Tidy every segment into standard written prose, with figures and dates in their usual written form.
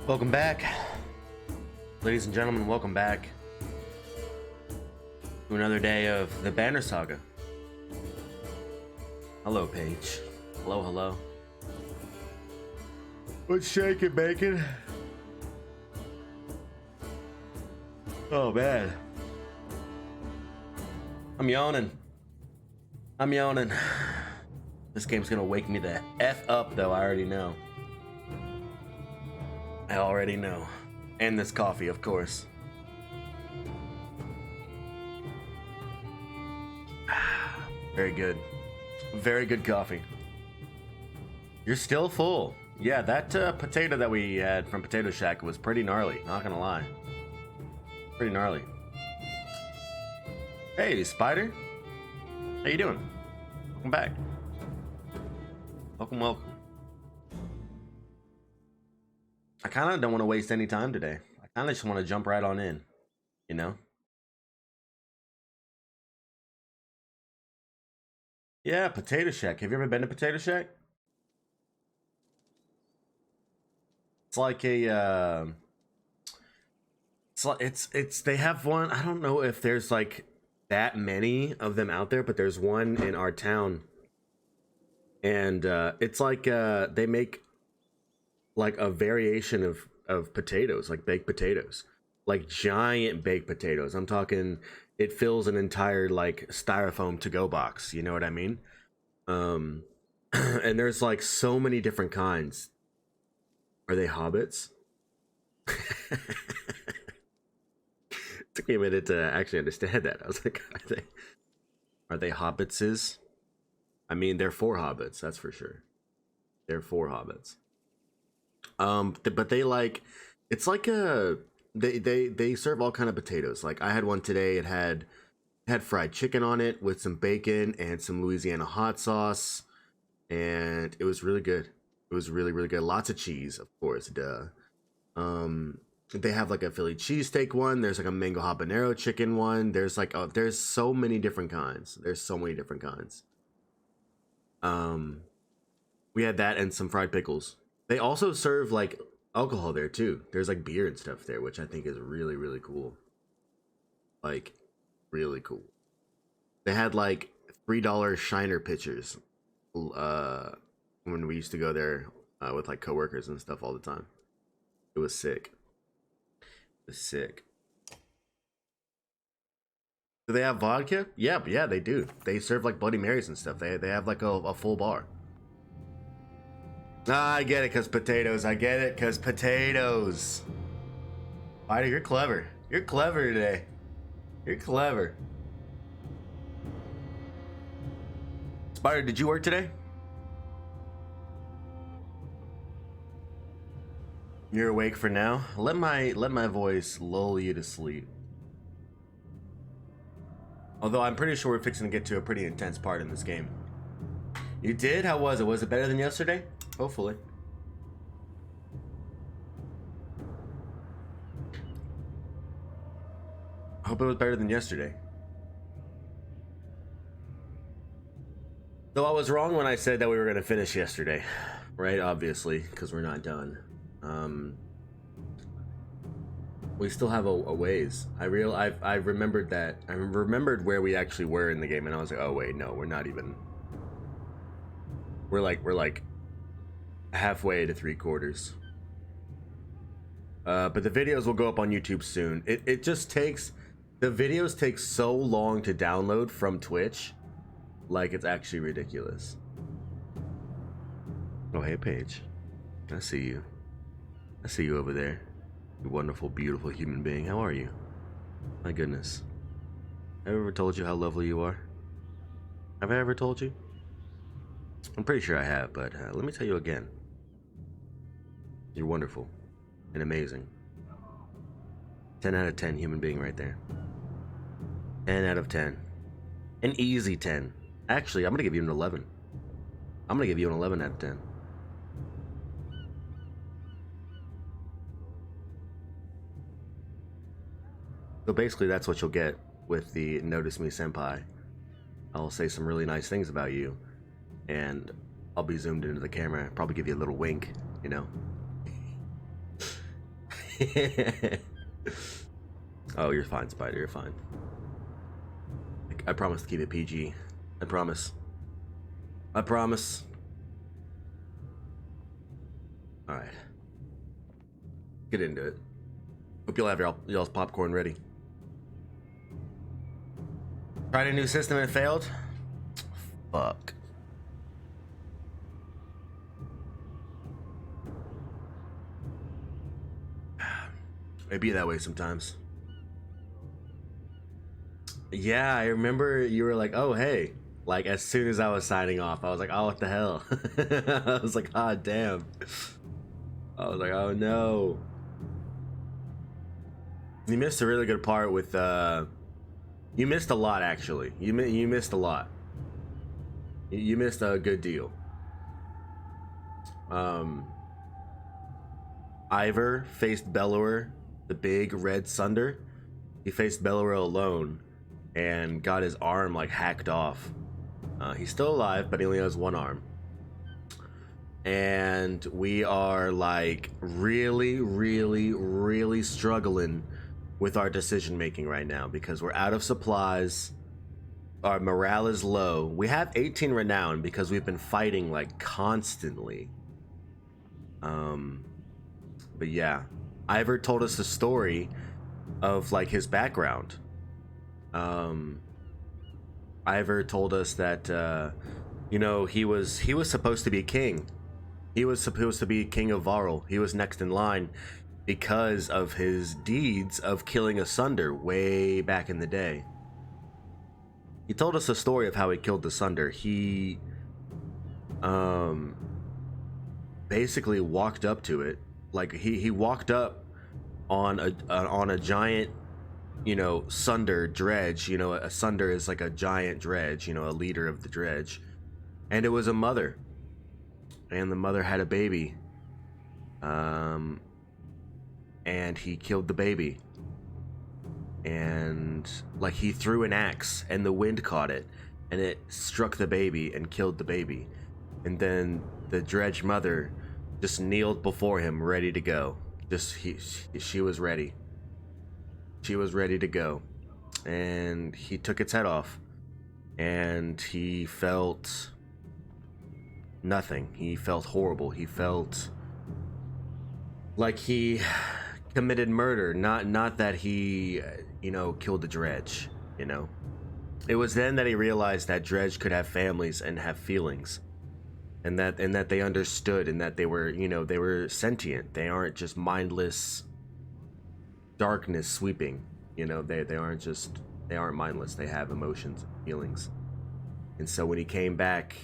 Welcome back, ladies and gentlemen. Welcome back to another day of the Banner Saga. Hello, Paige. Hello, hello. What's shaking, bacon? Oh man, I'm yawning. This game's gonna wake me the F up, though. I already know. And this coffee, of course. Very good. Very good coffee. You're still full. Yeah, that potato that we had from Potato Shack was pretty gnarly, not gonna lie. Pretty gnarly. Hey, Spider. How you doing? Welcome back. Welcome. I kind of don't want to waste any time today. I kind of just want to jump right on in, you know? Yeah, Potato Shack. Have you ever been to Potato Shack? It's like a, it's they have one. I don't know if there's like that many of them out there, but there's one in our town. And it's like they make like a variation of potatoes, like baked potatoes, like giant baked potatoes. I'm talking, it fills an entire like styrofoam to-go box. You know what I mean? And there's like so many different kinds. Are they hobbits? Took me a minute to actually understand that. I was like, are they hobbitses? I mean, they're 4 hobbits, that's for sure. They're 4 hobbits. But they like, it's like a, they serve all kind of potatoes. Like I had one today. It had fried chicken on it with some bacon and some Louisiana hot sauce, and it was really good. It was really good. Lots of cheese, of course. Duh. They have like a Philly cheesesteak one. There's like a mango habanero chicken one. There's like there's so many different kinds. We had that and some fried pickles. They also serve like alcohol there too. There's like beer and stuff there, which I think is really cool. Like really cool. They had like $3 Shiner pitchers when we used to go there with like coworkers and stuff all the time. It was sick. Do they have vodka? Yeah, they do. They serve like Bloody Marys and stuff. They have like a full bar. I get it, cause potatoes. Spider, you're clever. You're clever today. You're clever. Spider, did you work today? You're awake for now. Let my voice lull you to sleep. Although I'm pretty sure we're fixing to get to a pretty intense part in this game. You did? How was it? Was it better than yesterday? Hopefully. I hope it was better than yesterday. Though I was wrong when I said that we were going to finish yesterday, right? Obviously, because we're not done. We still have a ways. I remembered that. I remembered where we actually were in the game, and I was like, oh wait, no, we're not even. We're like halfway to 3/4. But the videos will go up on YouTube soon. It just takes, the videos take so long to download from Twitch, like it's actually ridiculous. Oh hey Paige, I see you over there, you wonderful beautiful human being. How are you? My goodness, have I ever told you how lovely you are? Have I ever told you? I'm pretty sure I have, but let me tell you again. You're wonderful and amazing. 10 out of 10 human being right there. 10 out of 10. An easy 10. Actually, I'm gonna give you an 11. I'm gonna give you an 11 out of 10. So basically that's what you'll get with the Notice Me Senpai. I'll say some really nice things about you, and I'll be zoomed into the camera, probably give you a little wink, you know? Oh, you're fine, Spider. You're fine. I promise to keep it PG. I promise. I promise. All right. Get into it. Hope you'll have y'all's popcorn ready. Tried a new system and failed? Fuck. It be that way sometimes. Yeah, I remember you were like, oh, hey. Like, as soon as I was signing off, I was like, oh, what the hell? I was like, ah, damn. I was like, oh, no. You missed a really good part with, you missed a lot, actually. You missed a lot. You missed a good deal. Ivor faced Bellower, the big red Sunder. He faced Bellower alone and got his arm, like, hacked off. He's still alive, but he only has one arm. And we are, like, really, really, really struggling with our decision making right now because we're out of supplies. Our morale is low. We have 18 renown because we've been fighting, like, constantly. But yeah, Ivor told us the story of, like, his background. Ivor told us that you know, he was supposed to be king. He was supposed to be king of Varl. He was next in line because of his deeds of killing a Sunder way back in the day. He told us the story of how he killed the Sunder. He basically walked up to it. Like, he walked up on a giant, you know, Sunder dredge. You know, a Sunder is like a giant dredge, you know, a leader of the dredge. And it was a mother. And the mother had a baby. And he killed the baby. And, like, he threw an axe and the wind caught it. And it struck the baby and killed the baby. And then the dredge mother just kneeled before him, ready to go. She was ready. She was ready to go. And he took its head off. And he felt nothing. He felt horrible. He felt like he committed murder. Not that he, you know, killed the dredge, you know. It was then that he realized that dredge could have families and have feelings. And that they understood, and that they were, you know, they were sentient. They aren't just mindless darkness sweeping. You know, they aren't mindless. They have emotions and feelings. And so when he came back,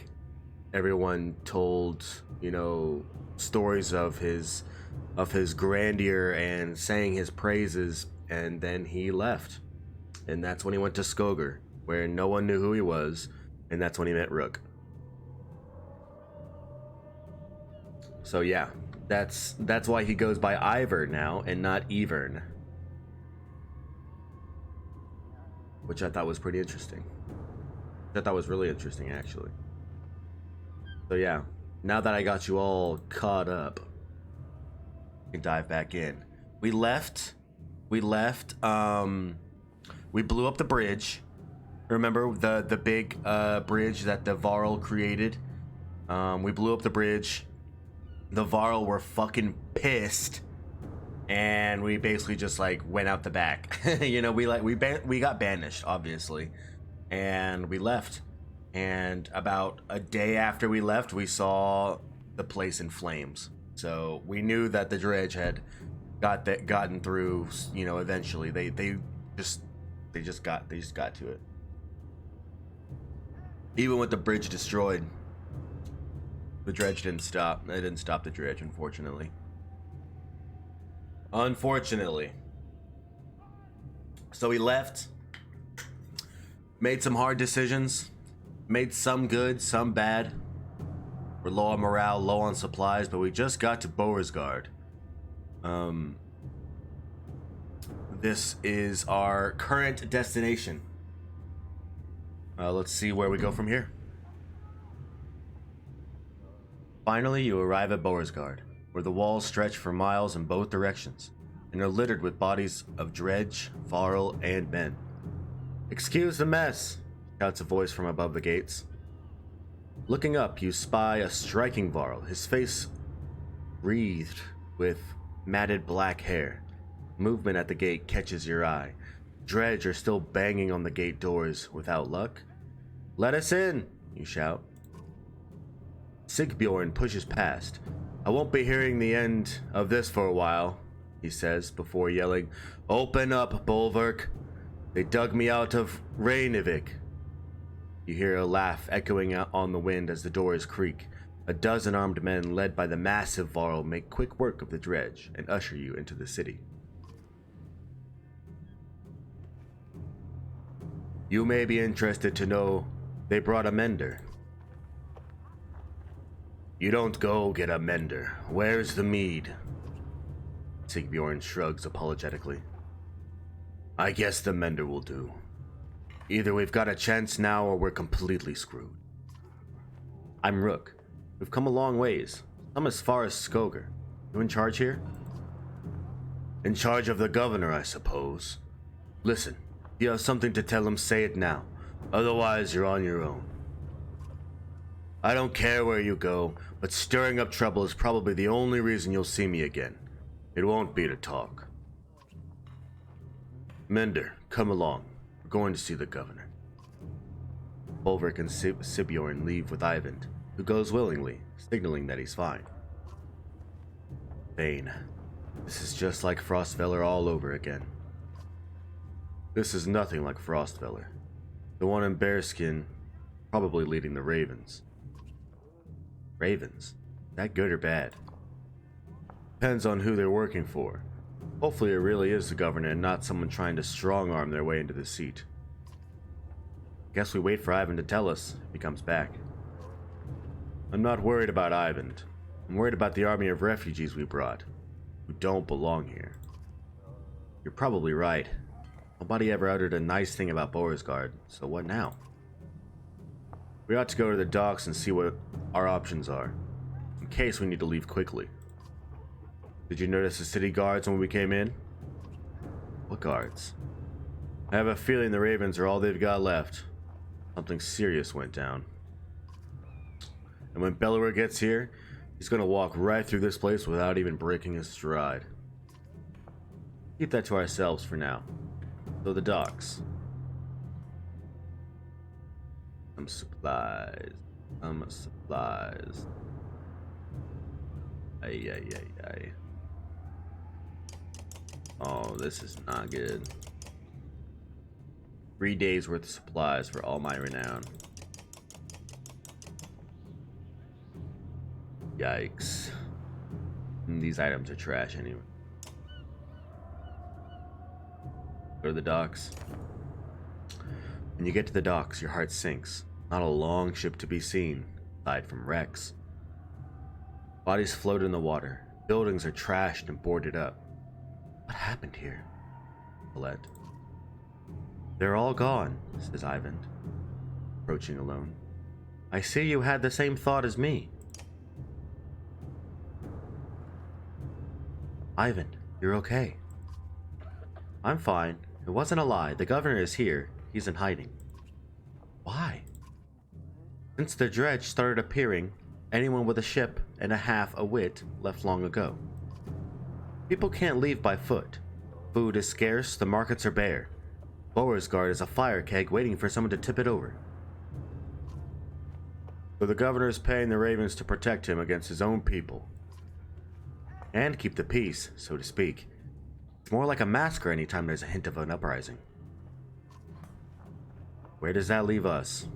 everyone told, you know, stories of his grandeur and sang his praises, and then he left. And that's when he went to Skoger, where no one knew who he was, and that's when he met Rook. So yeah, that's why he goes by Ivor now and not Evern. Which I thought was pretty interesting. I thought was really interesting, actually. So yeah, now that I got you all caught up, we can dive back in. We left, we blew up the bridge. Remember the big bridge that the Varl created? We blew up the bridge. The Varl were fucking pissed, and we basically just, like, went out the back. You know, we got banished, obviously, and we left. And about a day after we left, we saw the place in flames. So we knew that the dredge had gotten through. You know, eventually they just got to it. Even with the bridge destroyed, the dredge didn't stop. It didn't stop the dredge, unfortunately. So we left, made some hard decisions, made some good, some bad. We're low on morale, low on supplies, but we just got to Beauregard. This is our current destination. Let's see where we go from here. Finally, you arrive at Beauregard, where the walls stretch for miles in both directions. and are littered with bodies of Dredge, Varl, and men. "Excuse the mess," shouts a voice from above the gates. Looking up, you spy a striking Varl, his face wreathed with matted black hair. Movement at the gate catches your eye. Dredge are still banging on the gate doors without luck. "Let us in," you shout. Sigbjorn pushes past. "I won't be hearing the end of this for a while," he says, before yelling, "Open up, Bulwark. They dug me out of Reynivik." You hear a laugh echoing out on the wind as the doors creak. A dozen armed men led by the massive Varl make quick work of the dredge and usher you into the city. "You may be interested to know they brought a mender." "You don't go get a mender. Where's the mead?" Sigbjorn shrugs apologetically. "I guess the mender will do. Either we've got a chance now or we're completely screwed." "I'm Rook. We've come a long ways. Some as far as Skoger. You in charge here?" "In charge of the governor, I suppose. Listen, if you have something to tell him, say it now. Otherwise, you're on your own. I don't care where you go, but stirring up trouble is probably the only reason you'll see me again. It won't be to talk. Mender, come along. We're going to see the governor." Bulwark and Sigbjorn leave with Eyvind, who goes willingly, signaling that he's fine. Bane. This is just like Frostfeller all over again. This is nothing like Frostfeller. The one in bearskin, probably leading the Ravens. Ravens? That good or bad? Depends on who they're working for. Hopefully it really is the governor and not someone trying to strong-arm their way into the seat. Guess we wait for Eyvind to tell us if he comes back. I'm not worried about Eyvind. I'm worried about the army of refugees we brought, who don't belong here. You're probably right. Nobody ever uttered a nice thing about Borisgard, so what now? We ought to go to the docks and see what our options are, in case we need to leave quickly. Did you notice the city guards when we came in? What guards? I have a feeling the Ravens are all they've got left. Something serious went down. And when Bellower gets here, he's gonna walk right through this place without even breaking his stride. Keep that to ourselves for now. So the docks. Some supplies. Ay. Oh, this is not good. 3 days worth of supplies for all my renown. Yikes. These items are trash anyway. Go to the docks. When you get to the docks, your heart sinks. Not a long ship to be seen, aside from wrecks. Bodies float in the water. Buildings are trashed and boarded up. What happened here? Colette. They're all gone, says Eyvind, approaching alone. I see you had the same thought as me. Eyvind, you're okay. I'm fine. It wasn't a lie. The governor is here. He's in hiding. Why? Since the dredge started appearing, anyone with a ship and a half a wit left long ago. People can't leave by foot. Food is scarce, the markets are bare. Borisgard is a fire keg waiting for someone to tip it over. So the governor is paying the Ravens to protect him against his own people. And keep the peace, so to speak. It's more like a massacre anytime there's a hint of an uprising. Where does that leave us?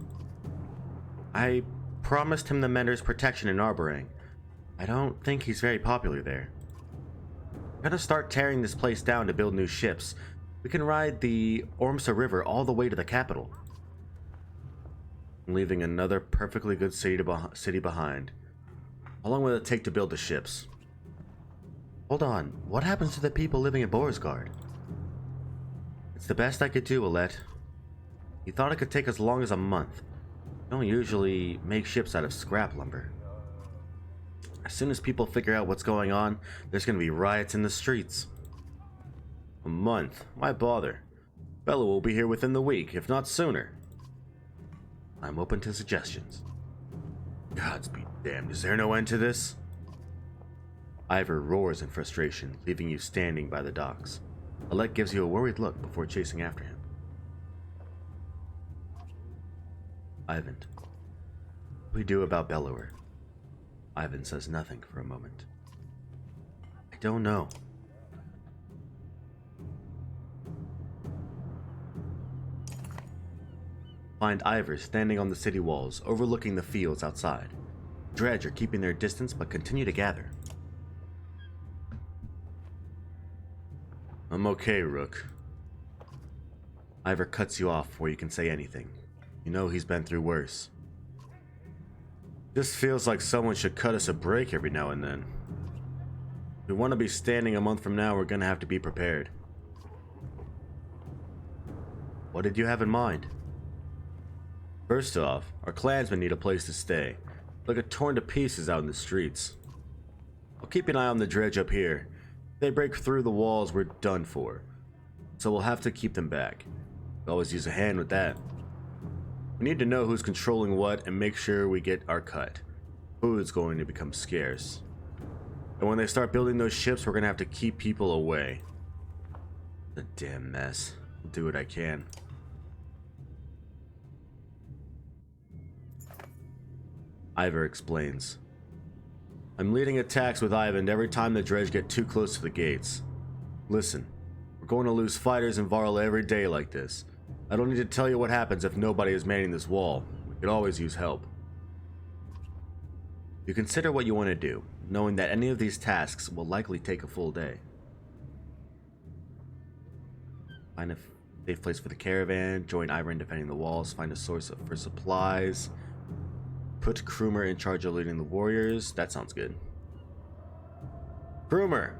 I promised him the Mender's protection in Arborang. I don't think he's very popular there. I'm gonna start tearing this place down to build new ships. We can ride the Ormsa River all the way to the capital. Leaving another perfectly good city behind. How long will it take to build the ships? Hold on, what happens to the people living in Borisgard? It's the best I could do, Alette. You thought it could take as long as a month. We don't usually make ships out of scrap lumber. As soon as people figure out what's going on, there's gonna be riots in the streets. A month? Why bother? Bella will be here within the week, if not sooner. I'm open to suggestions. Gods be damned, is there no end to this? Ivor roars in frustration, leaving you standing by the docks. Alec gives you a worried look before chasing after him. Ivan. What do we do about Bellower? Ivan says nothing for a moment. I don't know. Find Ivor standing on the city walls, overlooking the fields outside. Dredge are keeping their distance but continue to gather. I'm okay, Rook. Ivor cuts you off before you can say anything. You know he's been through worse. This feels like someone should cut us a break every now and then. If we want to be standing a month from now, we're gonna have to be prepared. What did you have in mind? First off, our clansmen need a place to stay. They'll get torn to pieces out in the streets. I'll keep an eye on the dredge up here. If they break through the walls, we're done for. So we'll have to keep them back. We'll always use a hand with that. We need to know who's controlling what and make sure we get our cut. Food's going to become scarce. And when they start building those ships, we're going to have to keep people away. The damn mess. I'll do what I can. Ivor explains. I'm leading attacks with Ivan every time the dredge get too close to the gates. Listen, we're going to lose fighters in Varla every day like this. I don't need to tell you what happens if nobody is manning this wall. We could always use help. You consider what you want to do, knowing that any of these tasks will likely take a full day. Find a safe place for the caravan, join Ivor in defending the walls, find a source for supplies, put Krumer in charge of leading the warriors. That sounds good. Krumer!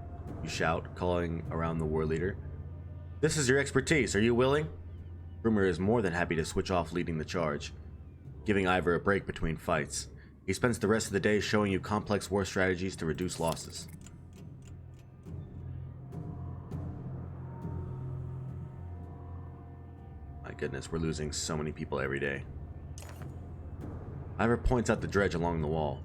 You shout, calling around the war leader. This is your expertise. Are you willing? Krumer is more than happy to switch off leading the charge, giving Ivor a break between fights. He spends the rest of the day showing you complex war strategies to reduce losses. My goodness, we're losing so many people every day. Ivor points out the dredge along the wall.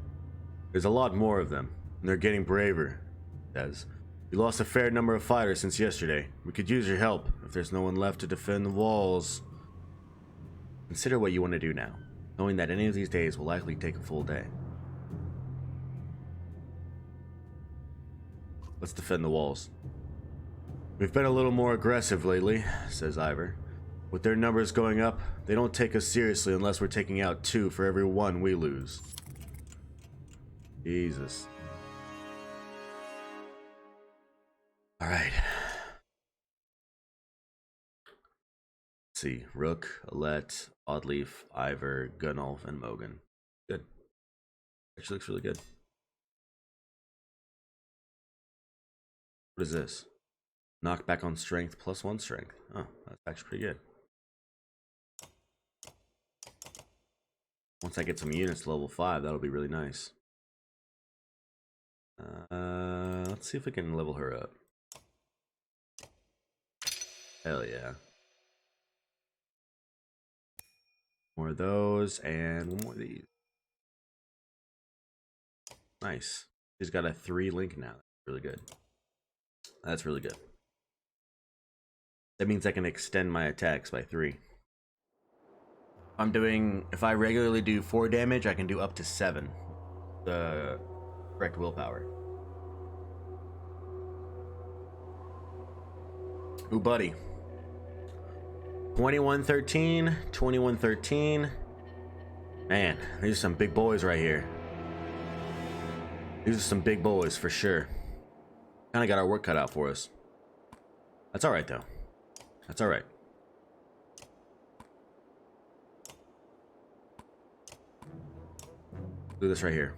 There's a lot more of them, and they're getting braver, he says. We lost a fair number of fighters since yesterday. We could use your help if there's no one left to defend the walls. Consider what you want to do now, knowing that any of these days will likely take a full day. Let's defend the walls. We've been a little more aggressive lately, says Ivor. With their numbers going up, they don't take us seriously unless we're taking out 2 for every 1 we lose. Jesus. Alright. Let's see. Rook, Alette, Oddleaf, Ivor, Gunnulf, and Mogan. Good. Actually looks really good. What is this? Knockback on strength plus 1 strength. Oh, that's actually pretty good. Once I get some units to level 5, that'll be really nice. Let's see if we can level her up. Hell yeah. More of those, and 1 more of these. Nice. She's got a 3 link now. Really good. That's really good. That means I can extend my attacks by 3. If I regularly do 4 damage, I can do up to 7. The correct willpower. Ooh, buddy. 2113, 2113. Man, these are some big boys right here. These are some big boys for sure. Kind of got our work cut out for us. That's alright though. That's alright. Do this right here.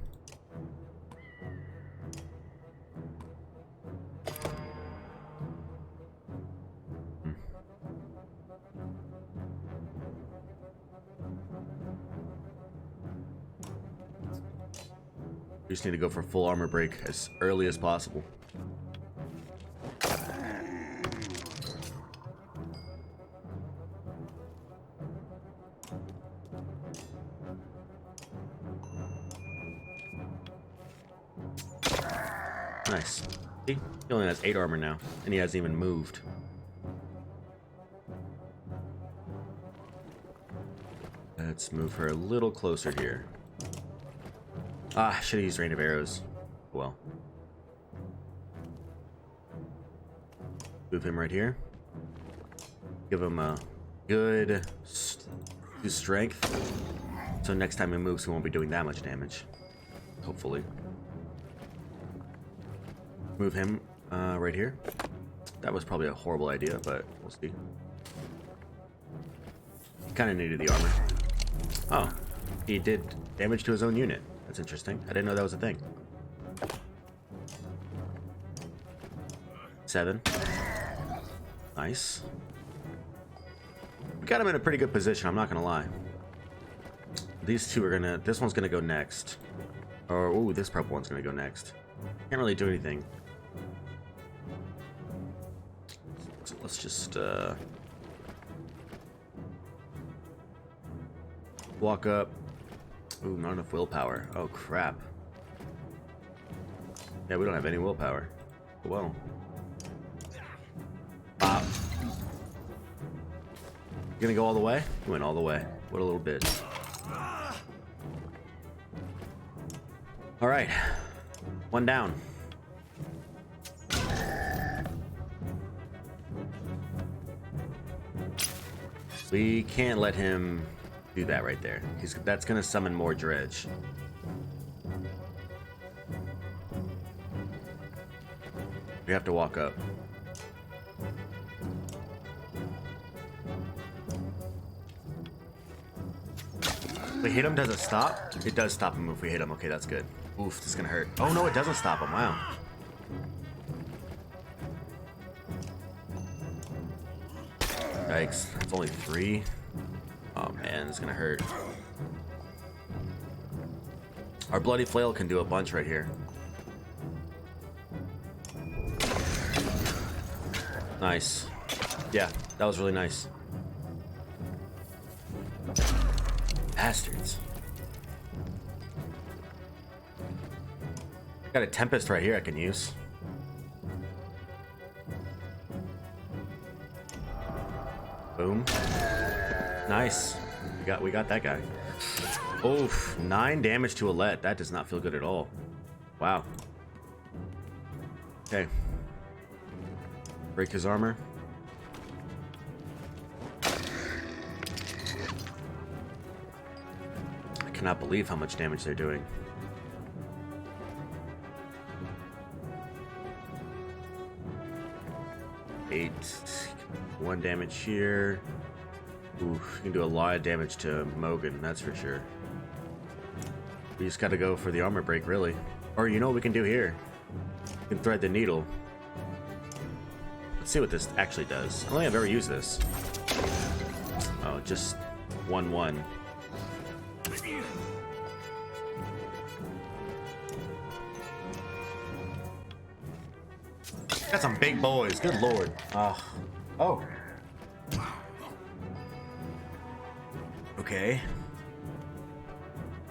We just need to go for full armor break as early as possible. Nice. See? He only has 8 armor now, and he hasn't even moved. Let's move her a little closer here. Ah, should have used rain of arrows. Well. Move him right here. Give him a good strength. So next time he moves, he won't be doing that much damage. Hopefully. Move him right here. That was probably a horrible idea, but we'll see. He kind of needed the armor. Oh, he did damage to his own unit. That's interesting. I didn't know that was a thing. 7. Nice. We got him in a pretty good position, I'm not gonna lie. These two are gonna... This one's gonna go next. Or, ooh, this purple one's gonna go next. Can't really do anything. So let's just, walk up. Ooh, not enough willpower. Oh, crap. Yeah, we don't have any willpower. Well. Pop. You gonna go all the way? You went all the way. What a little bitch. Alright. 1 down. We can't let him do that right there. That's gonna summon more dredge. We have to walk up. If we hit him, does it stop? It does stop him if we hit him. Okay, that's good. Oof, this is gonna hurt. Oh no, it doesn't stop him. Wow. Yikes. It's only 3. Oh man, it's gonna hurt. Our bloody flail can do a bunch right here. Nice. Yeah, that was really nice. Bastards. Got a tempest right here I can use. Boom. Nice. We got that guy. Oof, 9 damage to Alette. That does not feel good at all. Wow. Okay. Break his armor. I cannot believe how much damage they're doing. Eight. 1 damage here. Ooh, you can do a lot of damage to Mogan, that's for sure. We just gotta go for the armor break, really. Or you know what we can do here? We can thread the needle. Let's see what this actually does. I don't think I've ever used this. Oh, just 1-1. Got some big boys, good lord. Oh. Okay.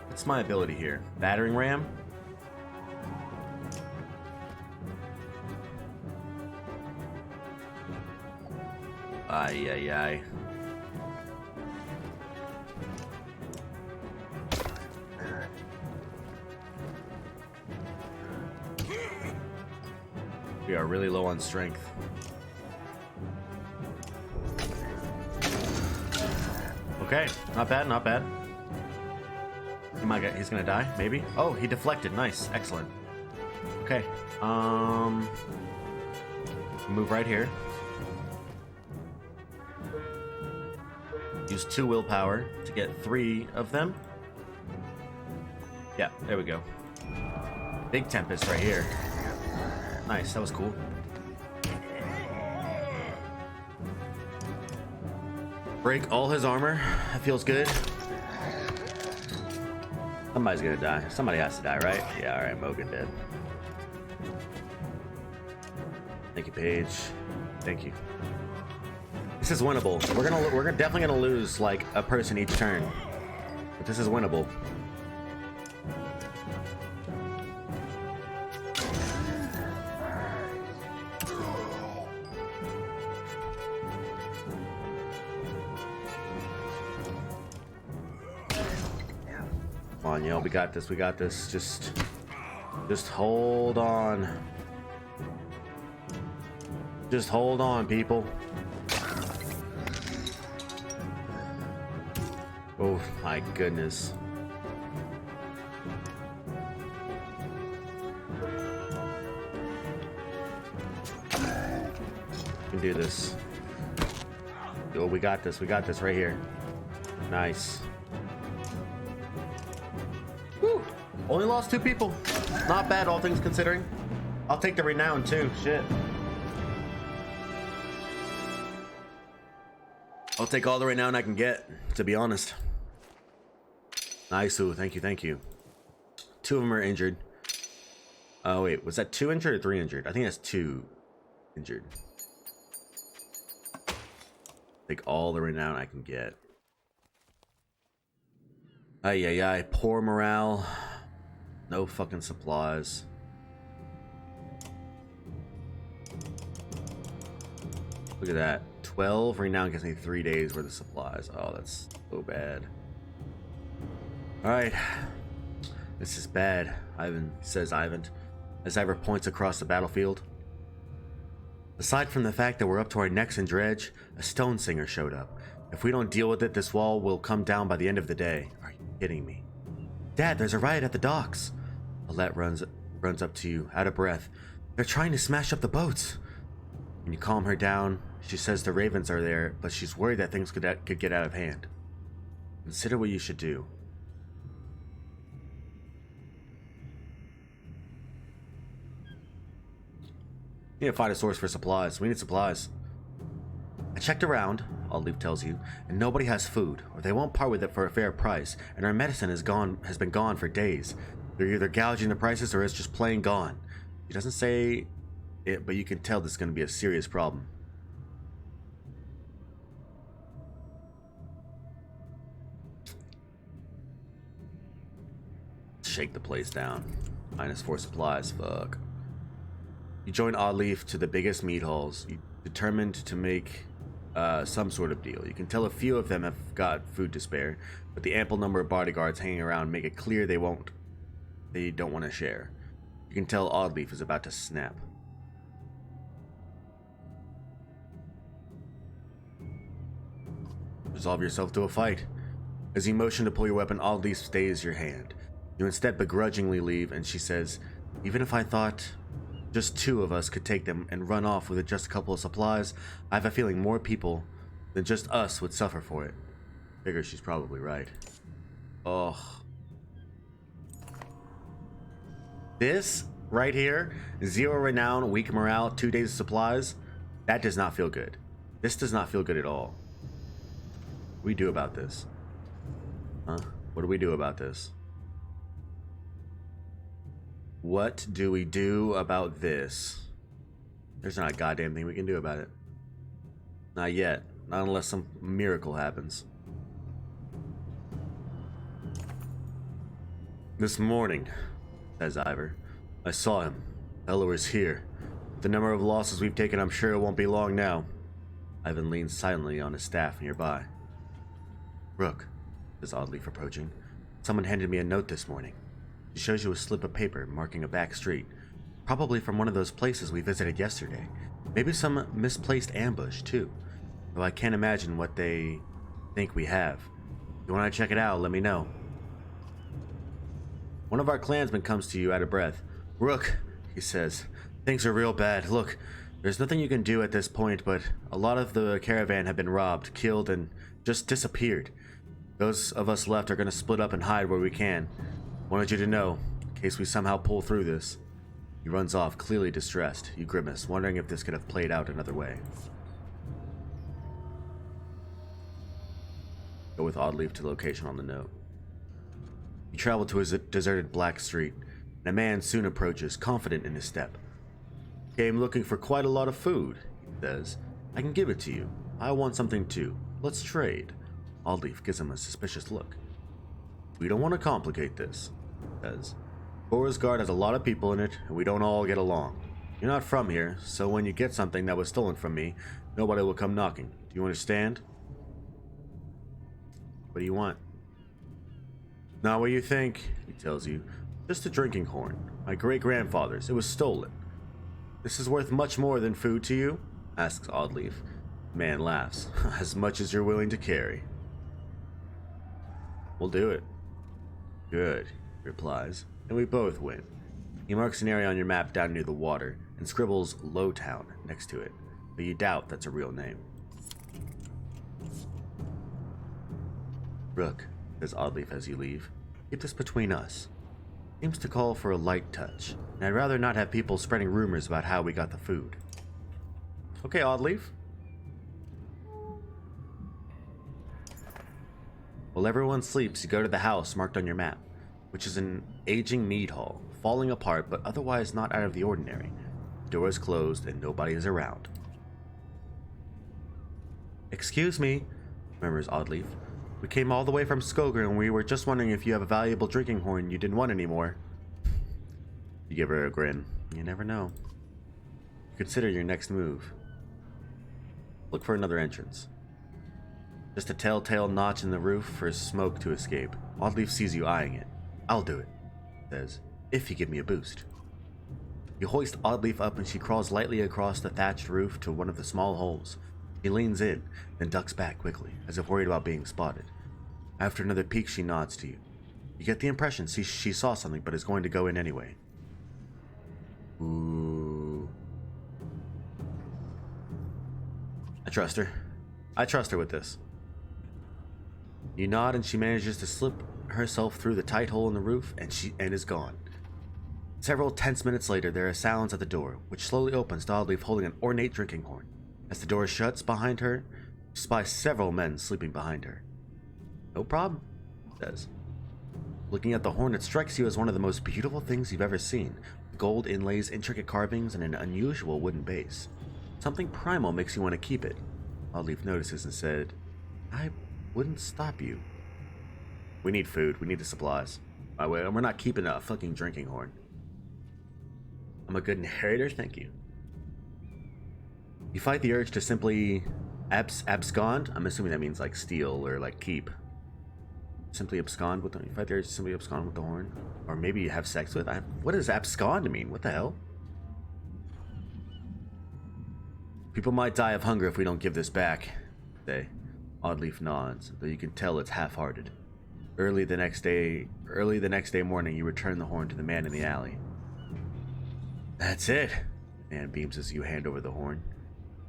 What's my ability here? Battering ram? Ay. We are really low on strength. Okay, not bad, not bad. He's gonna die, maybe? Oh, he deflected, nice, excellent. Okay, move right here. Use 2 willpower to get 3 of them. Yeah, there we go. Big Tempest right here. Nice, that was cool. Break all his armor. That feels good. Somebody's gonna die. Somebody has to die, right? Yeah, alright, Mogan dead. Thank you, Paige. Thank you. This is winnable. We're definitely gonna lose like a person each turn. But this is winnable. Come on, yo, we got this, we got this. Just hold on. Just hold on, people. Oh my goodness. We can do this. Oh, we got this right here. Nice. Woo! Only lost 2 people. Not bad, all things considering. I'll take the renown too. Shit. I'll take all the renown I can get, to be honest. Nice. Ooh, thank you, thank you. 2 of them are injured. Oh wait, was that 2 injured or 3 injured? I think that's 2 injured. Take all the renown I can get. Ay ay ay, poor morale. No fucking supplies. Look at that. 12 renown gives me 3 days worth of supplies. Oh, that's so bad. Alright. This is bad, Ivan says Ivan, as Ivor points across the battlefield. Aside from the fact that we're up to our necks in dredge, a stone singer showed up. If we don't deal with it, this wall will come down by the end of the day. Are you kidding me? Dad, there's a riot at the docks. Alette runs up to you, out of breath. They're trying to smash up the boats. When you calm her down, she says the ravens are there, but she's worried that things could get out of hand. Consider what you should do. We need to find a source for supplies. We need supplies. I checked around, Oddleaf tells you, and nobody has food, or they won't part with it for a fair price, and our medicine has been gone for days. They're either gouging the prices or it's just plain gone. He doesn't say it, but you can tell this is going to be a serious problem. Shake the place down. -4 supplies, fuck. You join Oddleaf to the biggest meat halls, determined to make some sort of deal. You can tell a few of them have got food to spare, but the ample number of bodyguards hanging around make it clear they don't want to share. You can tell Oddleaf is about to snap. Resolve yourself to a fight. As you motion to pull your weapon, Oddleaf stays your hand. You instead begrudgingly leave, and she says, even if I thought just 2 of us could take them and run off with just a couple of supplies, I have a feeling more people than just us would suffer for it. Figure she's probably right. Oh. This right here, 0 renown, weak morale, 2 days of supplies, that does not feel good. This does not feel good at all. What do we do about this? Huh? What do we do about this? What do we do about this? There's not a goddamn thing we can do about it. Not yet. Not unless some miracle happens. This morning, says Ivor, I saw him. Eller's here. With the number of losses we've taken, I'm sure it won't be long now. Ivan leans silently on his staff nearby. Rook, says Oddleaf approaching. Someone handed me a note this morning. She shows you a slip of paper marking a back street, probably from one of those places we visited yesterday. Maybe some misplaced ambush, too. Though I can't imagine what they think we have. If you want to check it out, let me know. One of our clansmen comes to you out of breath. Rook, he says, things are real bad. Look, there's nothing you can do at this point, but a lot of the caravan have been robbed, killed, and just disappeared. Those of us left are going to split up and hide where we can. Wanted you to know, in case we somehow pull through this. He runs off, clearly distressed. You grimace, wondering if this could have played out another way. Go with Oddleaf to the location on the note. You travel to a deserted black street, and a man soon approaches, confident in his step. Came looking for quite a lot of food, he says. I can give it to you. I want something too. Let's trade. Oddleaf gives him a suspicious look. We don't want to complicate this, he says. Beauregard has a lot of people in it, and we don't all get along. You're not from here, so when you get something that was stolen from me, nobody will come knocking. Do you understand? What do you want? Not what you think, he tells you. Just a drinking horn. My great-grandfather's. It was stolen. This is worth much more than food to you? Asks Oddleaf. Man laughs. As much as you're willing to carry. We'll do it. Good, he replies. And we both win. He marks an area on your map down near the water and scribbles Lowtown next to it, but you doubt that's a real name. Rook, says Oddleaf as you leave, keep this between us. Seems to call for a light touch, and I'd rather not have people spreading rumors about how we got the food. Okay, Oddleaf. While everyone sleeps, you go to the house marked on your map, which is an aging mead hall, falling apart but otherwise not out of the ordinary. The door is closed and nobody is around. Excuse me, murmurs Oddleaf. We came all the way from Skoger and we were just wondering if you have a valuable drinking horn you didn't want anymore. You give her a grin. You never know. Consider your next move. Look for another entrance. Just a telltale notch in the roof for smoke to escape. Oddleaf sees you eyeing it. I'll do it, says, if you give me a boost. You hoist Oddleaf up and she crawls lightly across the thatched roof to one of the small holes. She leans in, then ducks back quickly, as if worried about being spotted. After another peek, she nods to you. You get the impression she saw something but is going to go in anyway. Ooh. I trust her. I trust her with this. You nod and she manages to slip herself through the tight hole in the roof and is gone. Several tense minutes later, there are sounds at the door, which slowly opens to Oddleaf holding an ornate drinking horn. As the door shuts behind her, you spy several men sleeping behind her. No problem, it says. Looking at the horn, it strikes you as one of the most beautiful things you've ever seen. Gold inlays, intricate carvings, and an unusual wooden base. Something primal makes you want to keep it. Oddleaf notices and said, I wouldn't stop you. We need food. We need the supplies. We're not keeping a fucking drinking horn. I'm a good narrator, thank you. You fight the urge to simply abscond. I'm assuming that means like steal or like keep. Simply abscond with the, you fight the urge to simply abscond with the horn, or maybe you have sex with. What does abscond mean? What the hell? People might die of hunger if we don't give this back. They. Oddleaf nods, though you can tell it's half-hearted. Early the next day morning, you return the horn to the man in the alley. That's it. The man beams as you hand over the horn.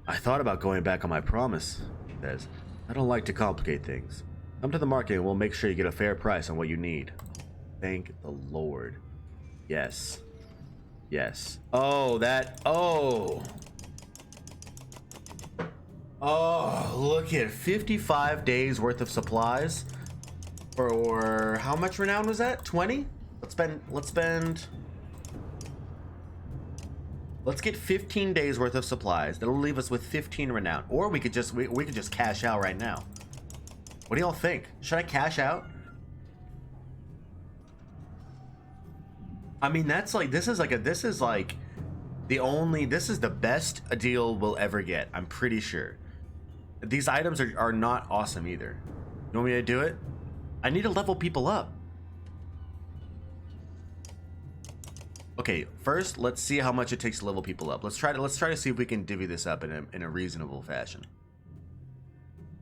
I thought about going back on my promise, he says. I don't like to complicate things. Come to the market and we'll make sure you get a fair price on what you need. Thank the Lord. Yes. Yes. Oh, Oh, look at 55 days worth of supplies. For how much renown was that? 20? Let's get 15 days worth of supplies. That'll leave us with 15 renown. Or we could just cash out right now. What do y'all think? Should I cash out? I mean, this is the best a deal we'll ever get. I'm pretty sure. These items are not awesome either. You want me to do it? I need to level people up. Okay, first let's see how much it takes to level people up. Let's try to see if we can divvy this up in a reasonable fashion.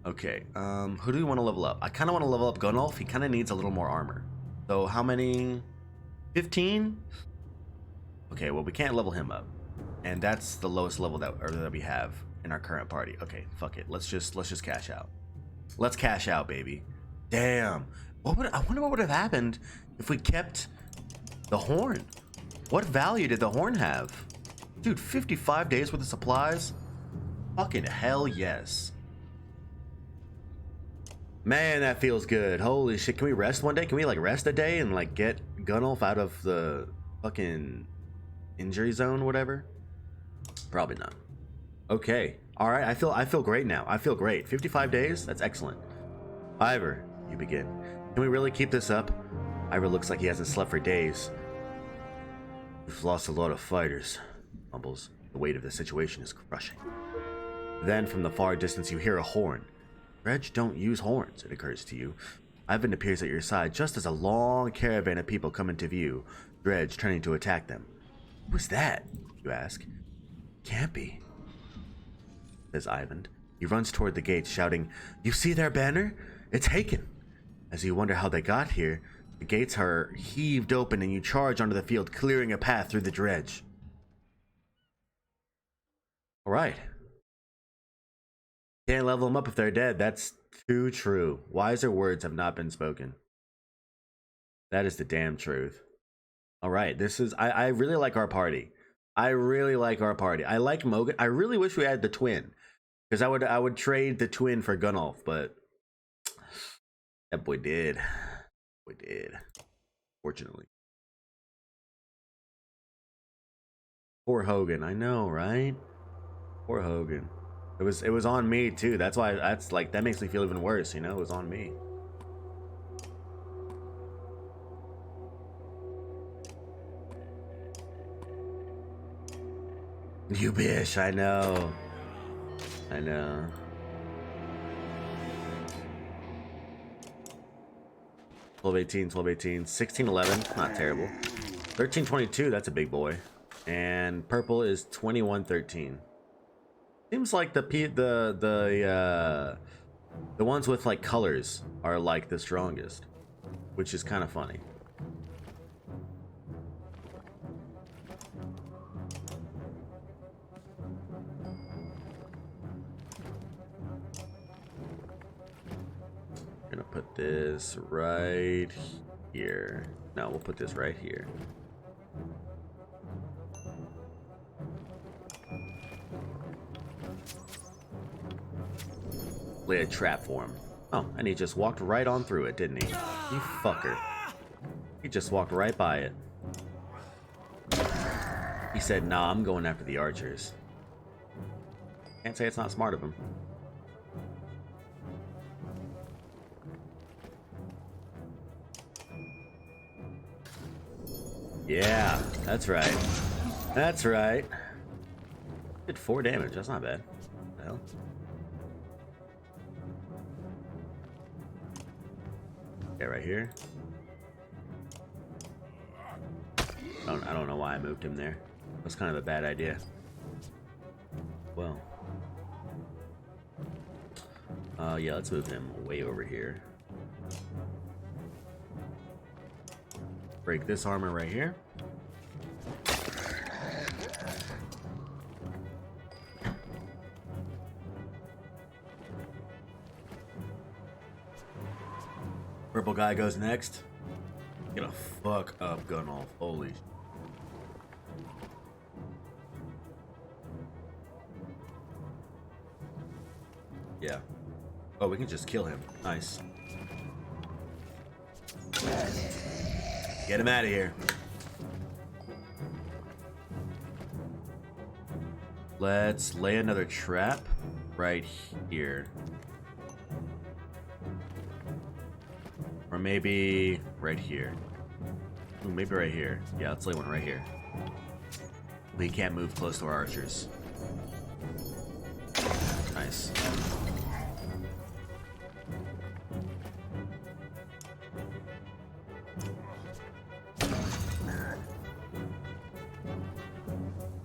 Okay, who do we want to level up? I kind of want to level up Gunnulf. He kind of needs a little more armor. So how many? 15? Okay, well we can't level him up, and that's the lowest level that we have in our current party. Okay, fuck it. Let's just cash out. Let's cash out, baby. Damn. I wonder what would have happened if we kept the horn. What value did the horn have? Dude, 55 days worth of supplies? Fucking hell yes. Man, that feels good. Holy shit. Can we rest one day? Can we like rest a day and like get Gunnulf out of the fucking injury zone, whatever? Probably not. Okay. All right. I feel great now. I feel great. 55 days? That's excellent. Ivor, you begin. Can we really keep this up? Ivor looks like he hasn't slept for days. We've lost a lot of fighters, mumbles. The weight of the situation is crushing. Then, from the far distance, you hear a horn. Reg don't use horns, it occurs to you. Ivan appears at your side just as a long caravan of people come into view, Dredge turning to attack them. Who's that? You ask. Can't be, says Ivan. He runs toward the gates, shouting, You see their banner? It's Haken. As you wonder how they got here, the gates are heaved open and you charge onto the field, clearing a path through the dredge. Alright. Can't level them up if they're dead. That's too true. Wiser words have not been spoken. That is the damn truth. Alright, this is... I really like our party. I really like our party. I like Mogan. I really wish we had the twin. Because I would trade the twin for Gunnulf, but... That boy did. We did. Fortunately. Poor Hogan. I know, right? Poor Hogan. It was on me too. That's why that makes me feel even worse, you know? It was on me. You bitch, I know. I know. 12-18, 12-18, 16-11, not terrible. 13-22, that's a big boy. And purple is 21-13. Seems like the ones with like colors are like the strongest, which is kind of funny. Gonna put this right here. No, we'll put this right here. Lay a trap for him. Oh, and he just walked right on through it, didn't he? You fucker. He just walked right by it. He said, nah, I'm going after the archers. Can't say it's not smart of him. Yeah, that's right. That's right. Did 4 damage, that's not bad. What the hell? Okay, right here. I don't know why I moved him there. That's kind of a bad idea. Well. Yeah, let's move him way over here. Break this armor right here. Purple guy goes next. Get a fuck up, Gunnulf. Holy. Yeah. Oh, we can just kill him. Nice. Get him out of here. Let's lay another trap right here. Or maybe right here. Ooh, maybe right here. Yeah, let's lay one right here. We can't move close to our archers. Nice.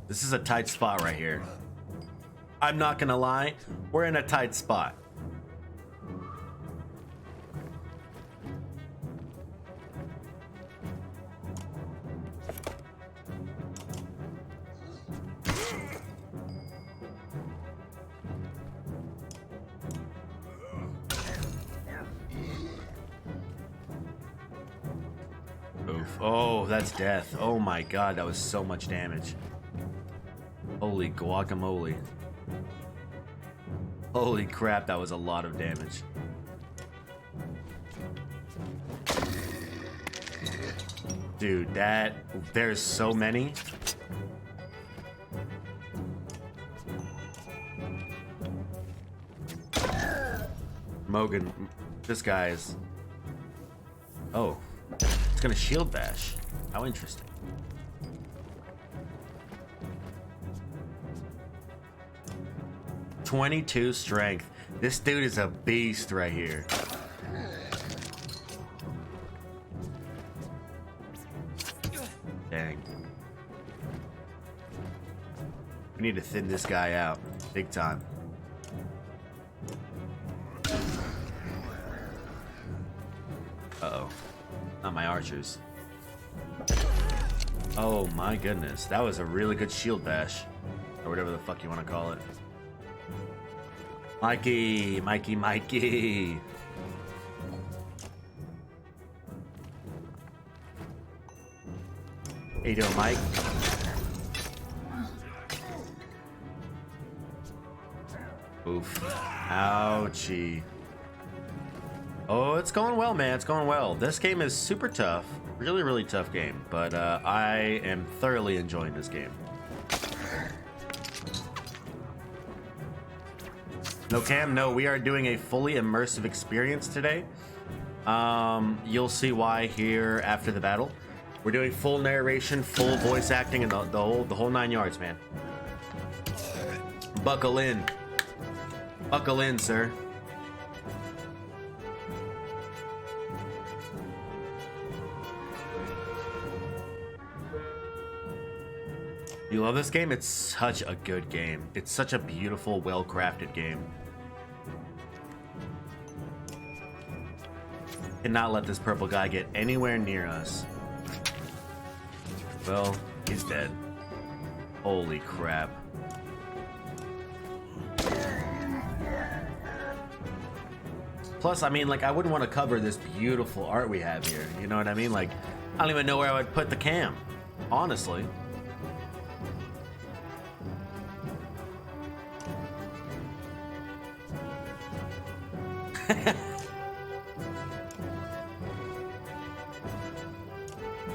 This is a tight spot right here. I'm not gonna lie, we're in a tight spot. Oof. Oh, that's death. Oh my god, that was so much damage. Holy guacamole. Holy crap, that was a lot of damage. Dude, there's so many. Mogan, this guy is... Oh, it's gonna shield bash. How interesting. .22 strength. This dude is a beast right here. We need to thin this guy out. Big time. Uh-oh. Not my archers. Oh my goodness. That was a really good shield bash. Or whatever the fuck you want to call it. Mikey! Mikey, Mikey! How you doing, Mike? Oof. Ouchie. Oh, it's going well, man. It's going well. This game is super tough. Really, really tough game. But I am thoroughly enjoying this game. No, Cam, no. We are doing a fully immersive experience today. You'll see why here after the battle. We're doing full narration, full voice acting, and the whole 9 yards, man. Buckle in. Buckle in, sir. You love this game? It's such a good game. It's such a beautiful, well-crafted game. Cannot let this purple guy get anywhere near us. Well, he's dead. Holy crap. Plus, I mean, like, I wouldn't want to cover this beautiful art we have here. You know what I mean? Like, I don't even know where I would put the cam. Honestly.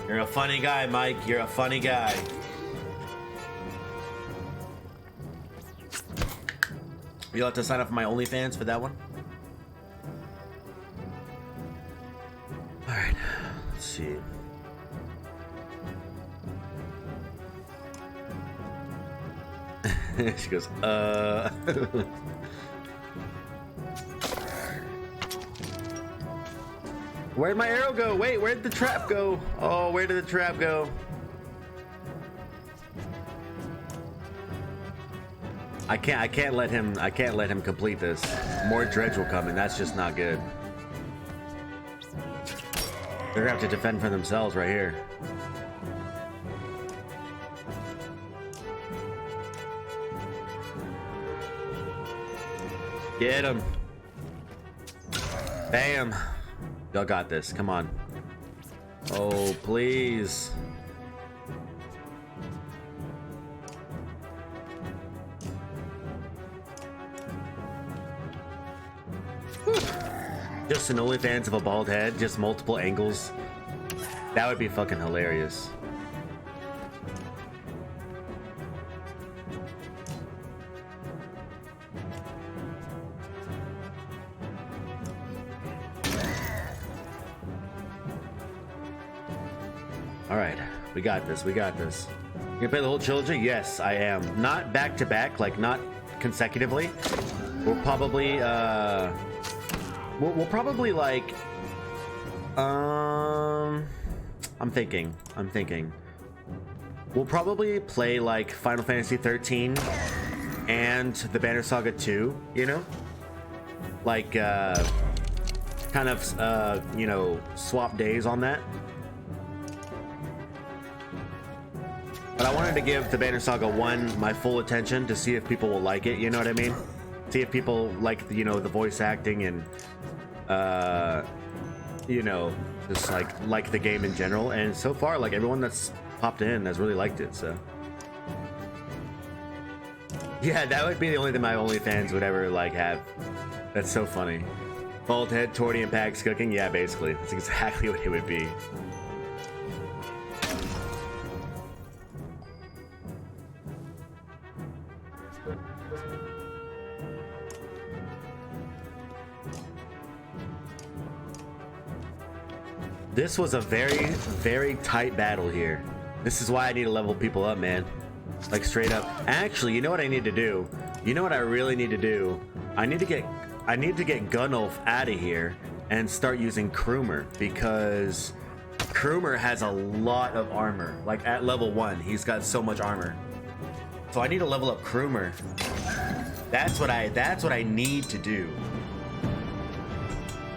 You're a funny guy, Mike. You're a funny guy. You'll have to sign up for my OnlyFans for that one. Alright, let's see. She goes, Where'd my arrow go? Wait, where'd the trap go? Oh, where did the trap go? I can't let him complete this. More dredge will come, and that's just not good. They're gonna have to defend for themselves right here. Get him. Bam. Y'all got this. Come on. Oh, please. Whew. Just an OnlyFans of a bald head, just multiple angles. That would be fucking hilarious. All right, we got this. We got this. You gonna play the whole trilogy? Yes, I am. Not back to back, like not consecutively. We'll probably, we'll probably like, I'm thinking. We'll probably play like Final Fantasy 13 and the Banner Saga 2. You know, like, kind of, you know, swap days on that. But I wanted to give the Banner Saga 1 my full attention to see if people will like it, you know what I mean? See if people like, you know, the voice acting and, you know, just like the game in general. And so far, like, everyone that's popped in has really liked it, so. Yeah, that would be the only thing my OnlyFans would ever, like, have. That's so funny. Bald head, torty, and Pax cooking? Yeah, basically. That's exactly what it would be. This was a very, very tight battle here. This is why I need to level people up, man. Like, straight up. Actually, you know what I need to do? You know what I really need to do? I need to get Gunnulf out of here and start using Krumer, because Krumer has a lot of armor. Like, at level 1, he's got so much armor. So I need to level up Krumer. That's what I need to do.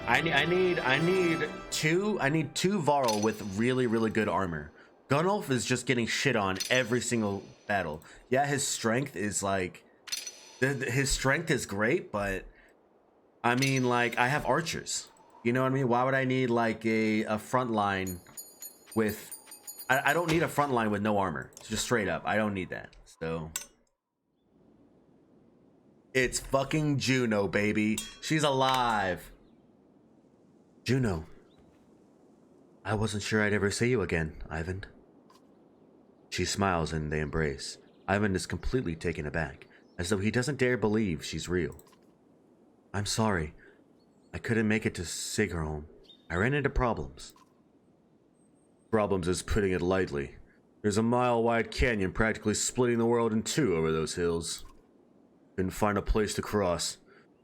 I need two Varl with really good armor. Gunnulf is just getting shit on every single battle. Yeah, his strength is like his strength is great, but I mean, like, I have archers. You know what I mean? Why would I need like a front line with I don't need a front line with no armor. Just straight up. I don't need that. So it's fucking Juno, baby. She's alive. Juno. I wasn't sure I'd ever see you again, Ivan. She smiles and they embrace. Ivan is completely taken aback, as though he doesn't dare believe she's real. I'm sorry. I couldn't make it to Sigerholm. I ran into problems. Problems is putting it lightly. There's a mile-wide canyon practically splitting the world in two over those hills. Couldn't find a place to cross.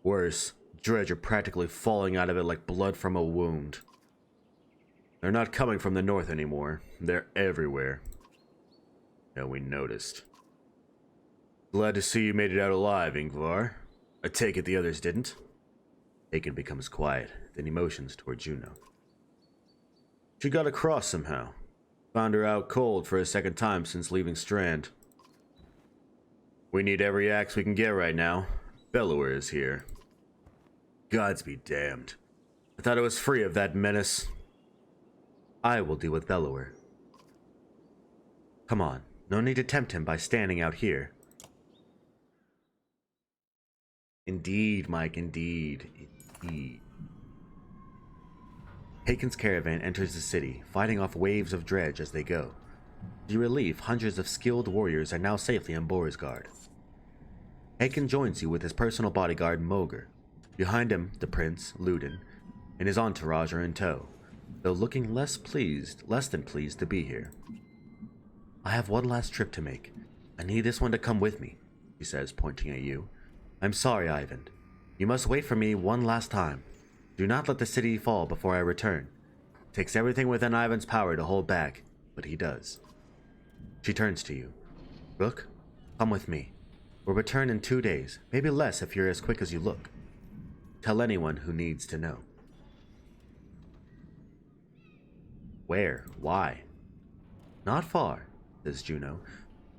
Worse, dredge are practically falling out of it like blood from a wound. They're not coming from the north anymore. They're everywhere. Yeah, we noticed. Glad to see you made it out alive, Ingvar. I take it the others didn't. Aiken becomes quiet, then he motions toward Juno. She got across somehow. Found her out cold for a second time since leaving Strand. We need every axe we can get right now. Bellower is here. Gods be damned. I thought I was free of that menace. I will deal with Bellower. Come on, no need to tempt him by standing out here. Indeed, Mike, indeed. Haken's caravan enters the city, fighting off waves of dredge as they go. To your relief, hundreds of skilled warriors are now safely on Borisgard. Haken joins you with his personal bodyguard, Moger. Behind him, the prince, Ludin, and his entourage are in tow, though looking less than pleased to be here. I have one last trip to make. I need this one to come with me, he says, pointing at you. I'm sorry, Ivan. You must wait for me one last time. Do not let the city fall before I return. It takes everything within Ivan's power to hold back, but he does. She turns to you. Rook, come with me. We'll return in 2 days, maybe less if you're as quick as you look. Tell anyone who needs to know. Where? Why? Not far, says Juno.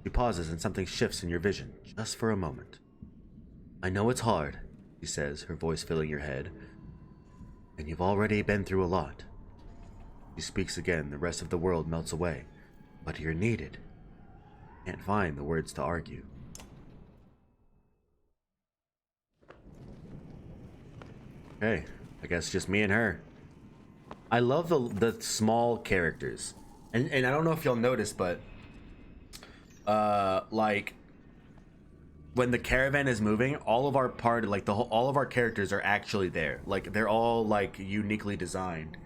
She pauses and something shifts in your vision, just for a moment. I know it's hard, she says, her voice filling your head. And you've already been through a lot. She speaks again, the rest of the world melts away. But you're needed. Can't find the words to argue. Okay, I guess just me and her. I love the small characters. And I don't know if you'll notice, but like when the caravan is moving, all of our part, like all of our characters are actually there. Like they're all like uniquely designed,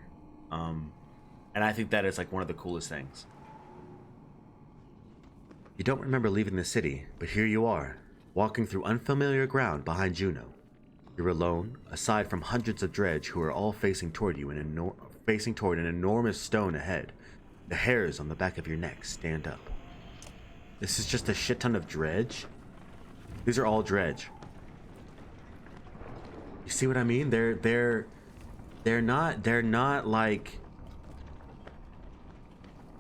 and I think that is like one of the coolest things. You don't remember leaving the city, but here you are, walking through unfamiliar ground behind Juno. You're alone, aside from hundreds of dredge who are all facing toward you facing toward an enormous stone ahead. The hairs on the back of your neck stand up. This is just a shit ton of dredge. These are all dredge. You see what I mean? They're not like,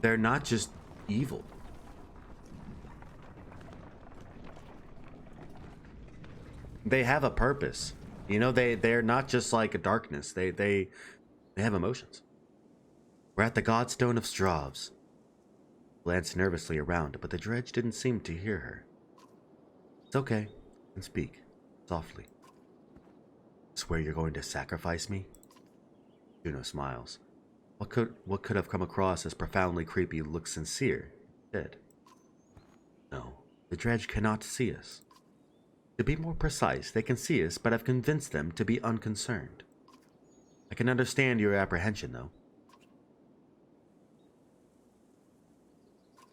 they're not just evil. They have a purpose. You know, they're not just like a darkness. They have emotions. We're at the Godstone of Stravs. Glanced nervously around, but the dredge didn't seem to hear her. It's okay, and speak softly. Swear you're going to sacrifice me? Juno smiles. What could have come across as profoundly creepy looks sincere instead. No, the dredge cannot see us. To be more precise, they can see us, but I've convinced them to be unconcerned. I can understand your apprehension, though.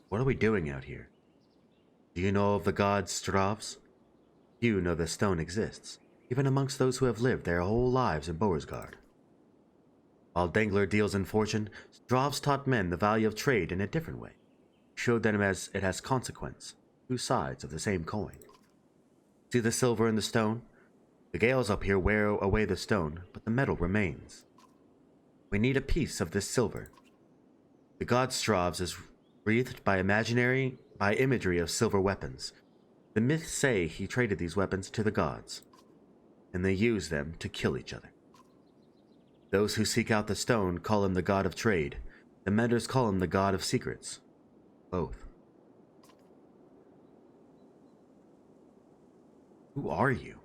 What are we doing out here? Do you know of the god Stravs? You know the stone exists, even amongst those who have lived their whole lives in Boersgard. While Dangler deals in fortune, Stravs taught men the value of trade in a different way. Showed them as it has consequence. two sides of the same coin. See the silver in the stone? The gales up here wear away the stone, but the metal remains. We need a piece of this silver. The god Stravs is breathed by imagery of silver weapons. The myths say he traded these weapons to the gods, and they use them to kill each other. Those who seek out the stone call him the god of trade. The menders call him the god of secrets. Both. Who are you?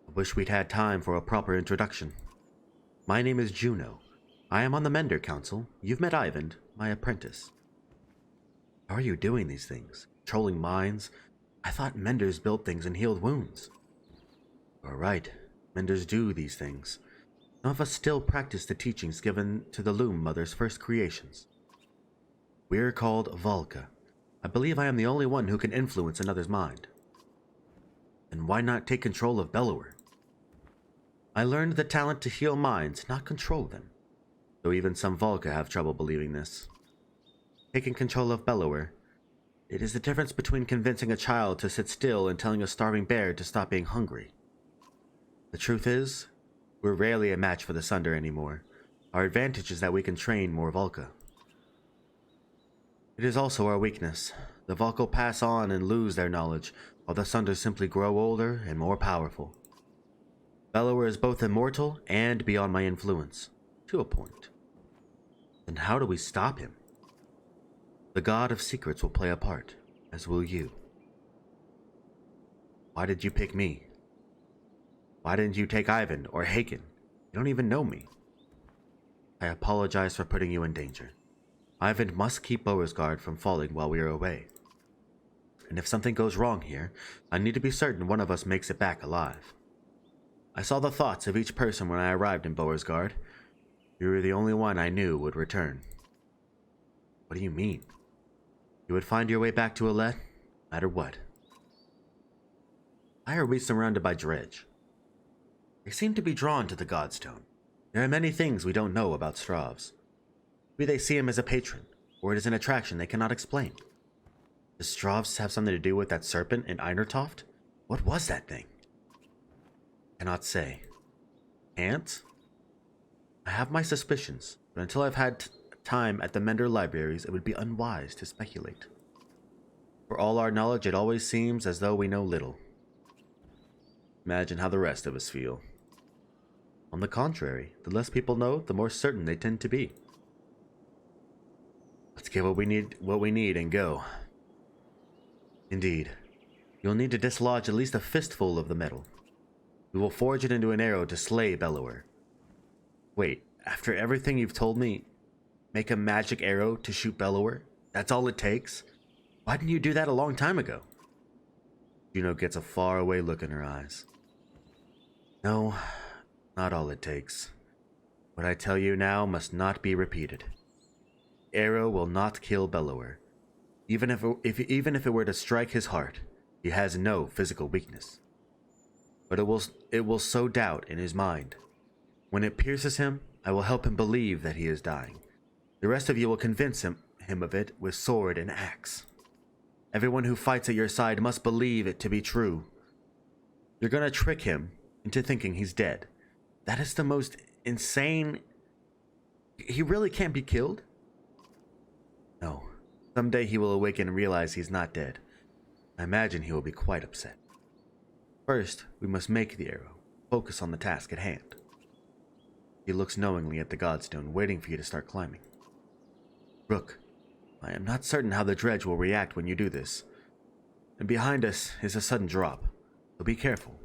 I wish we'd had time for a proper introduction. My name is Juno. I am on the Mender Council. You've met Ivan, my apprentice. How are you doing these things? Controlling minds? I thought Menders built things and healed wounds. You're right. Menders do these things. Some of us still practice the teachings given to the Loom Mother's first creations. We're called Valka. I believe I am the only one who can influence another's mind. And why not take control of Bellower? I learned the talent to heal minds, not control them. Though even some Valka have trouble believing this. Taking control of Bellower. It is the difference between convincing a child to sit still and telling a starving bear to stop being hungry. The truth is, we're rarely a match for the Sunder anymore. Our advantage is that we can train more Valka. It is also our weakness. The Valka pass on and lose their knowledge, while the Sunders simply grow older and more powerful. Bellower is both immortal and beyond my influence, to a point. Then how do we stop him? The god of secrets will play a part, as will you. Why did you pick me? Why didn't you take Ivan or Hagen? You don't even know me. I apologize for putting you in danger. Ivan must keep Beauregard from falling while we are away. And if something goes wrong here, I need to be certain one of us makes it back alive. I saw the thoughts of each person when I arrived in Beauregard. You were the only one I knew would return. What do you mean? You would find your way back to Alet, no matter what. Why are we surrounded by dredge? They seem to be drawn to the Godstone. There are many things we don't know about Stravs. Maybe they see him as a patron, or it is an attraction they cannot explain. Does Stravs have something to do with that serpent in Einertoft? What was that thing? Cannot say. Can't? I have my suspicions, but until I've had time at the Mender libraries, it would be unwise to speculate. For all our knowledge, it always seems as though we know little. Imagine how the rest of us feel. On the contrary, the less people know, the more certain they tend to be. Let's get what we need and go. Indeed. You'll need to dislodge at least a fistful of the metal. We will forge it into an arrow to slay Bellower. Wait, after everything you've told me, make a magic arrow to shoot Bellower? That's all it takes? Why didn't you do that a long time ago? Juno gets a faraway look in her eyes. No, not all it takes. What I tell you now must not be repeated. Arrow will not kill Bellower. Even if it were to strike his heart, he has no physical weakness. But it will sow doubt in his mind. When it pierces him, I will help him believe that he is dying. The rest of you will convince him of it with sword and axe. Everyone who fights at your side must believe it to be true. You're gonna trick him into thinking he's dead. That is the most insane... He really can't be killed? No. Someday he will awaken and realize he's not dead. I imagine he will be quite upset. First, we must make the arrow. Focus on the task at hand. He looks knowingly at the Godstone, waiting for you to start climbing. Rook, I am not certain how the dredge will react when you do this. And behind us is a sudden drop, so be careful.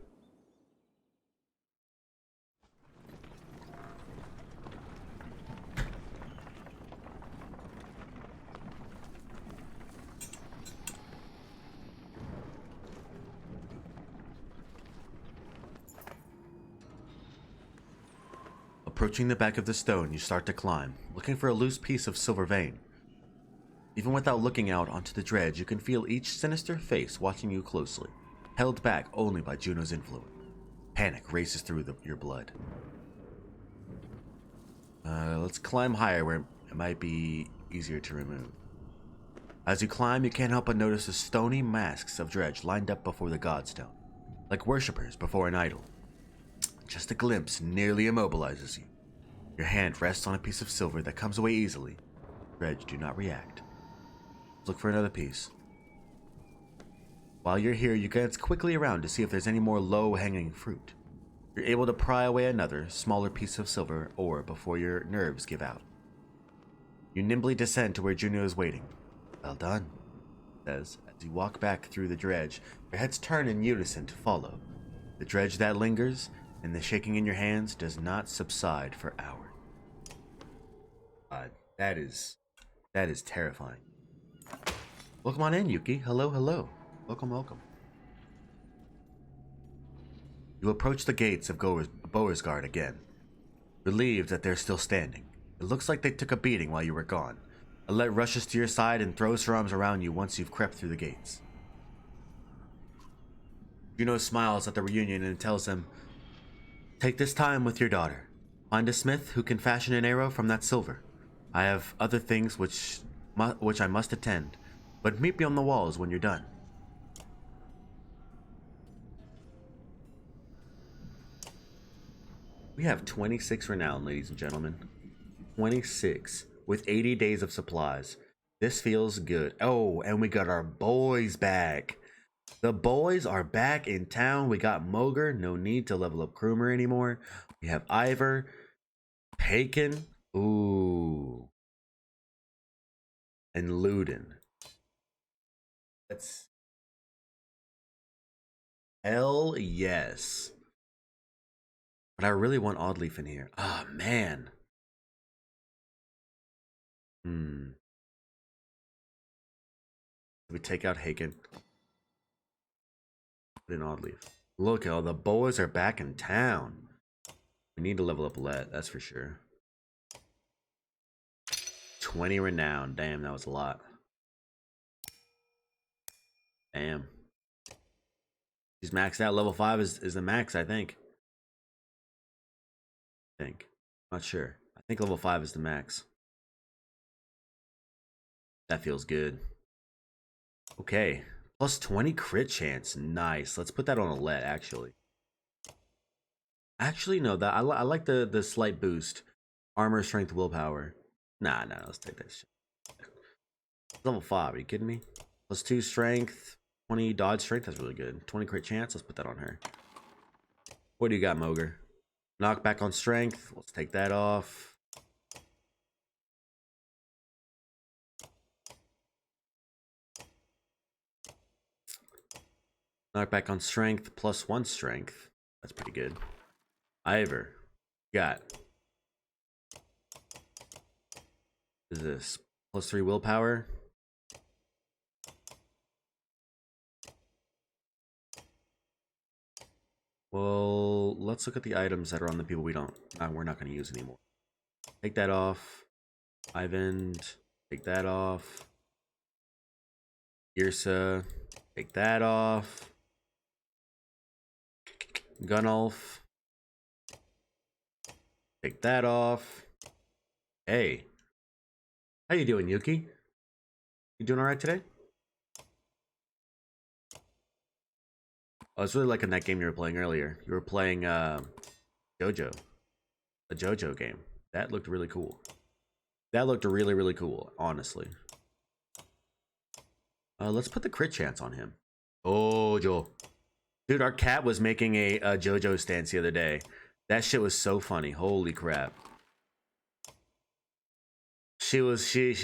Approaching the back of the stone, you start to climb, looking for a loose piece of silver vein. Even without looking out onto the dredge, you can feel each sinister face watching you closely, held back only by Juno's influence. Panic races through your blood. Let's climb higher where it might be easier to remove. As you climb, you can't help but notice the stony masks of dredge lined up before the godstone, like worshippers before an idol. Just a glimpse nearly immobilizes you. Your hand rests on a piece of silver that comes away easily. Dredge do not react. Look for another piece. While you're here, you glance quickly around to see if there's any more low-hanging fruit. You're able to pry away another, smaller piece of silver ore before your nerves give out. You nimbly descend to where Juno is waiting. Well done, he says, as you walk back through the dredge. Your heads turn in unison to follow. The dredge that lingers, and the shaking in your hands does not subside for hours. That is terrifying. Welcome on in, Yuki. Hello, hello. Welcome, welcome. You approach the gates of Boersgard again, relieved that they're still standing. It looks like they took a beating while you were gone. Alette rushes to your side and throws her arms around you once you've crept through the gates. Juno smiles at the reunion and tells them, "Take this time with your daughter. Find a smith who can fashion an arrow from that silver. I have other things which I must attend, but meet me on the walls when you're done." We have 26 renown, ladies and gentlemen. 26 with 80 days of supplies. This feels good. Oh, and we got our boys back. The boys are back in town. We got Moger. No need to level up Krumer anymore. We have Ivor. Haken. Ooh. And Luden. That's... Hell yes. But I really want Oddleaf in here. Ah, oh, man. We take out Haken. Put in Oddleaf. Look, all the boys are back in town. We need to level up Let, that's for sure. 20 renown. Damn, that was a lot. Damn. He's maxed out. Level 5 is the max, I think. Not sure. I think level 5 is the max. That feels good. Okay. Plus 20 crit chance. Nice. Let's put that on Alette, actually. Actually, no. That I like the slight boost. Armor, strength, willpower. Nah, let's take that shit. Level 5, are you kidding me? Plus 2 strength, 20 dodge strength, that's really good. 20 crit chance, let's put that on her. What do you got, Moger? Knockback on strength, let's take that off. Knockback on strength, plus 1 strength. That's pretty good. Ivor, got. What is this? Plus 3 willpower. Well, let's look at the items that are on the people we're not going to use anymore. Take that off. Ivan, take that off. Irsa, take that off. Gunnulf, take that off. Hey, how you doing, Yuki? You doing all right today? I was really liking that game you were playing earlier. You were playing JoJo, a JoJo game. That looked really cool. That looked really, really cool, honestly. Let's put the crit chance on him. Oh, Joel. Dude, our cat was making a JoJo stance the other day. That shit was so funny. Holy crap. She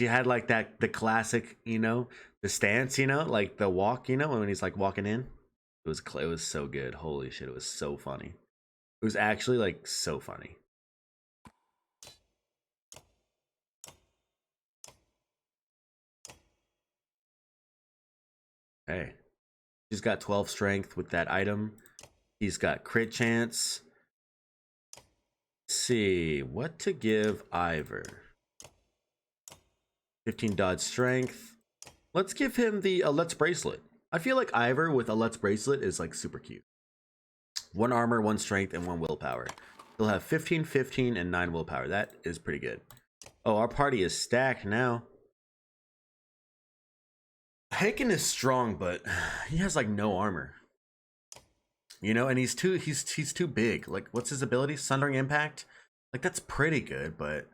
had like the classic, you know, the stance, you know, like the walk, you know, when he's like walking in. It was so good. Holy shit, it was so funny. It was actually like so funny. Hey, he's got 12 strength with that item. He's got crit chance. Let's see what to give Ivor. 15 dodge strength. Let's give him the Alette's bracelet. I feel like Ivor with Alette's bracelet is like super cute. 1 armor, 1 strength, and 1 willpower. He'll have 15, 15, and 9 willpower. That is pretty good. Oh, our party is stacked now. Haken is strong, but he has like no armor. You know, and he's too big. Like, what's his ability? Sundering Impact? Like, that's pretty good, but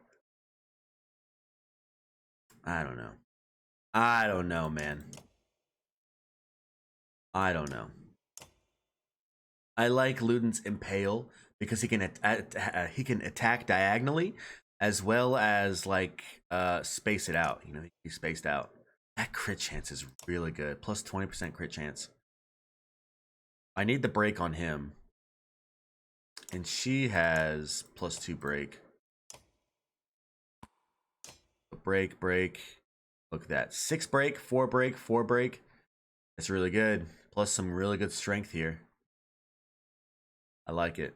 I don't know. I don't know, man. I don't know. I like Luden's Impale because he can attack diagonally as well as like space it out. You know, he's spaced out. That crit chance is really good. Plus 20% crit chance. I need the break on him. And she has plus 2 break. Break. Look at that. 6 break, 4 break, 4 break. That's really good. Plus some really good strength here. I like it.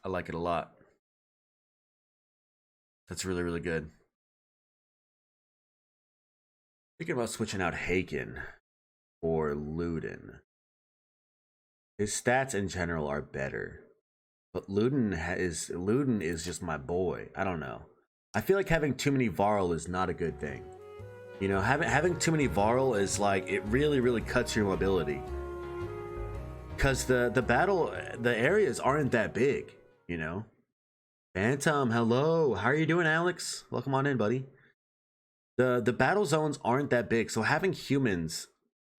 I like it a lot. That's really, really good. Thinking about switching out Haken for Luden. His stats in general are better. But Luden is just my boy. I don't know. I feel like having too many Varl is not a good thing. You know, having too many Varl is like, it really, really cuts your mobility. Because the areas aren't that big, you know? Phantom, hello. How are you doing, Alex? Welcome on in, buddy. The battle zones aren't that big, so having humans,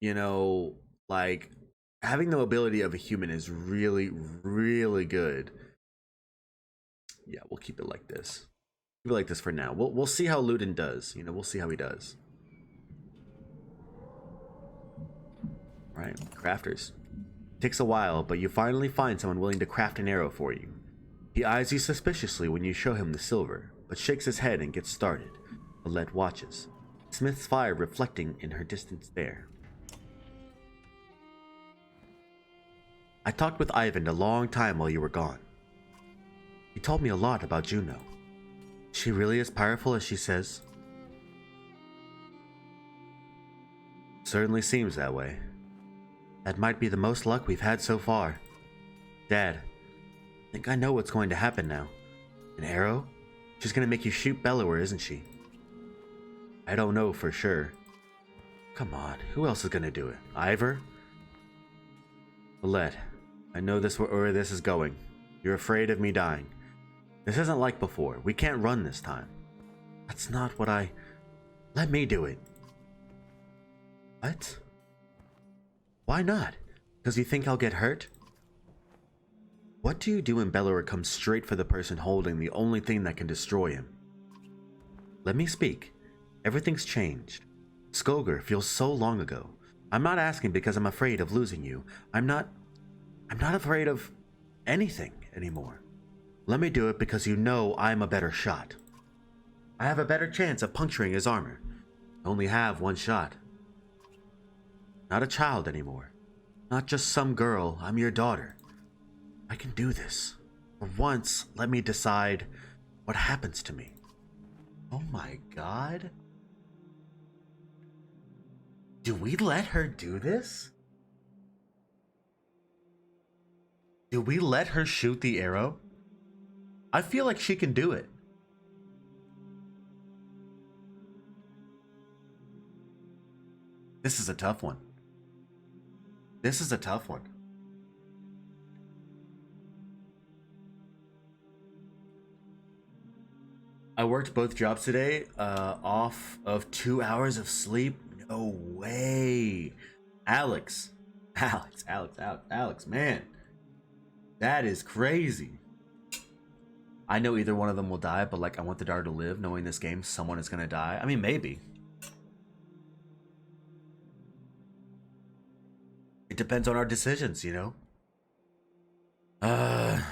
you know, like having the mobility of a human is really, really good. Yeah, we'll keep it like this. Keep it like this for now. We'll see how Luden does. You know, we'll see how he does. All right, crafters. Takes a while, but you finally find someone willing to craft an arrow for you. He eyes you suspiciously when you show him the silver, but shakes his head and gets started. Alette watches, Smith's fire reflecting in her distant stare. I talked with Ivan a long time while you were gone. He told me a lot about Juno. She really as powerful as she says? Certainly seems that way. That might be the most luck we've had so far. Dad, I think I know what's going to happen now. An arrow? She's gonna make you shoot Bellower, isn't she? I don't know for sure. Come on, who else is gonna do it? Ivor? Alette, I know where this is going. You're afraid of me dying. This isn't like before. We can't run this time. That's not what I... Let me do it. What? Why not? Because you think I'll get hurt? What do you do when Bellower comes straight for the person holding the only thing that can destroy him? Let me speak. Everything's changed. Skoger feels so long ago. I'm not asking because I'm afraid of losing you. I'm not afraid of anything anymore. Let me do it because you know I'm a better shot. I have a better chance of puncturing his armor. I only have one shot. Not a child anymore. Not just some girl. I'm your daughter. I can do this. For once, let me decide what happens to me. Oh my god. Do we let her do this? Do we let her shoot the arrow? I feel like she can do it. This is a tough one. This is a tough one. I worked both jobs today, off of 2 hours of sleep. No way. Alex, man. That is crazy. I know either one of them will die, but like I want the daughter to live, knowing this game, someone is gonna die. I mean, maybe. It depends on our decisions, you know? I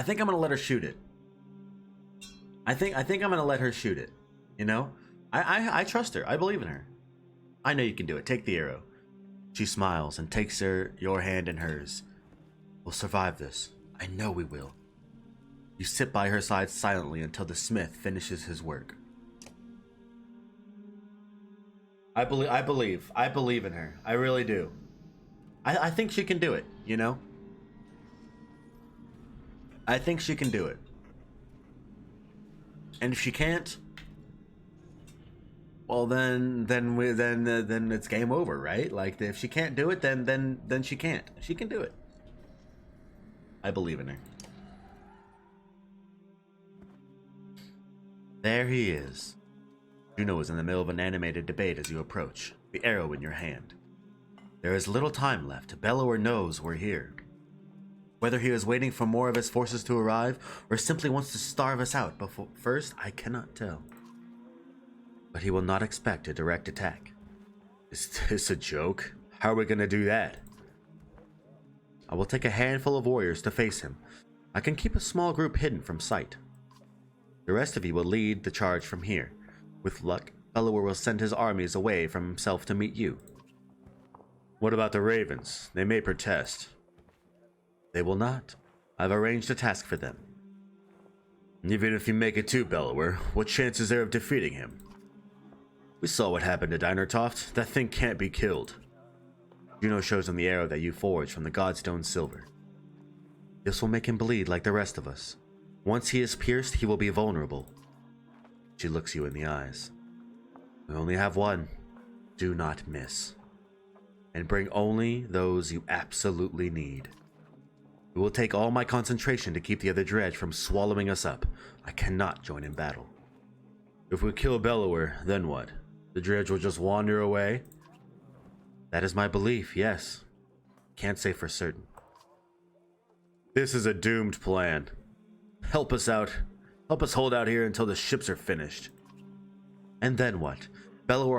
think I'm gonna let her shoot it. I think I'm gonna let her shoot it. You know? I trust her. I believe in her. I know you can do it. Take the arrow. She smiles and takes your hand in hers. We'll survive this. I know we will. You sit by her side silently until the smith finishes his work. I believe in her. I really do. I think she can do it, you know? I think she can do it. And if she can't, well then it's game over, right? Like if she can't do it, then she can't. She can do it. I believe in her. There he is. Juno is in the middle of an animated debate as you approach, the arrow in your hand. There is little time left. Bellower knows we're here. Whether he is waiting for more of his forces to arrive, or simply wants to starve us out before first, I cannot tell. But he will not expect a direct attack. Is this a joke? How are we gonna do that? I will take a handful of warriors to face him. I can keep a small group hidden from sight. The rest of you will lead the charge from here. With luck, Bellower will send his armies away from himself to meet you. What about the Ravens? They may protest. They will not. I've arranged a task for them. Even if you make it to Bellower, what chance is there of defeating him? We saw what happened to Dinertoft. That thing can't be killed. Juno shows him the arrow that you forged from the Godstone silver. This will make him bleed like the rest of us. Once he is pierced, he will be vulnerable. She looks you in the eyes. We only have one. Do not miss. And bring only those you absolutely need. It will take all my concentration to keep the other dredge from swallowing us up. I cannot join in battle. If we kill Bellower, then what? The dredge will just wander away? That is my belief, yes. Can't say for certain. This is a doomed plan. Help us out. Help us hold out here until the ships are finished. And then what? Bellower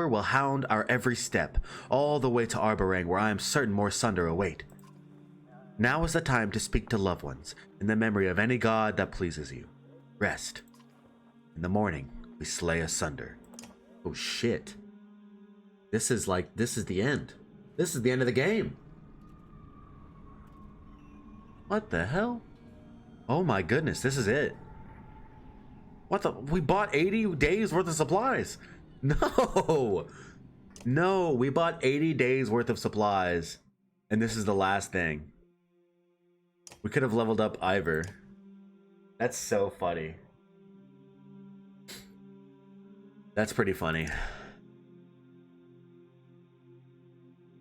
will hound our every step, all the way to Arborang, where I am certain more Sunder await. Now is the time to speak to loved ones, in the memory of any god that pleases you. Rest. In the morning, we slay asunder. Oh shit. This is the end. This is the end of the game. What the hell? Oh my goodness, this is it. What the? We bought 80 days worth of supplies. No. No, we bought 80 days worth of supplies. And this is the last thing. We could have leveled up Ivor. That's so funny. That's pretty funny.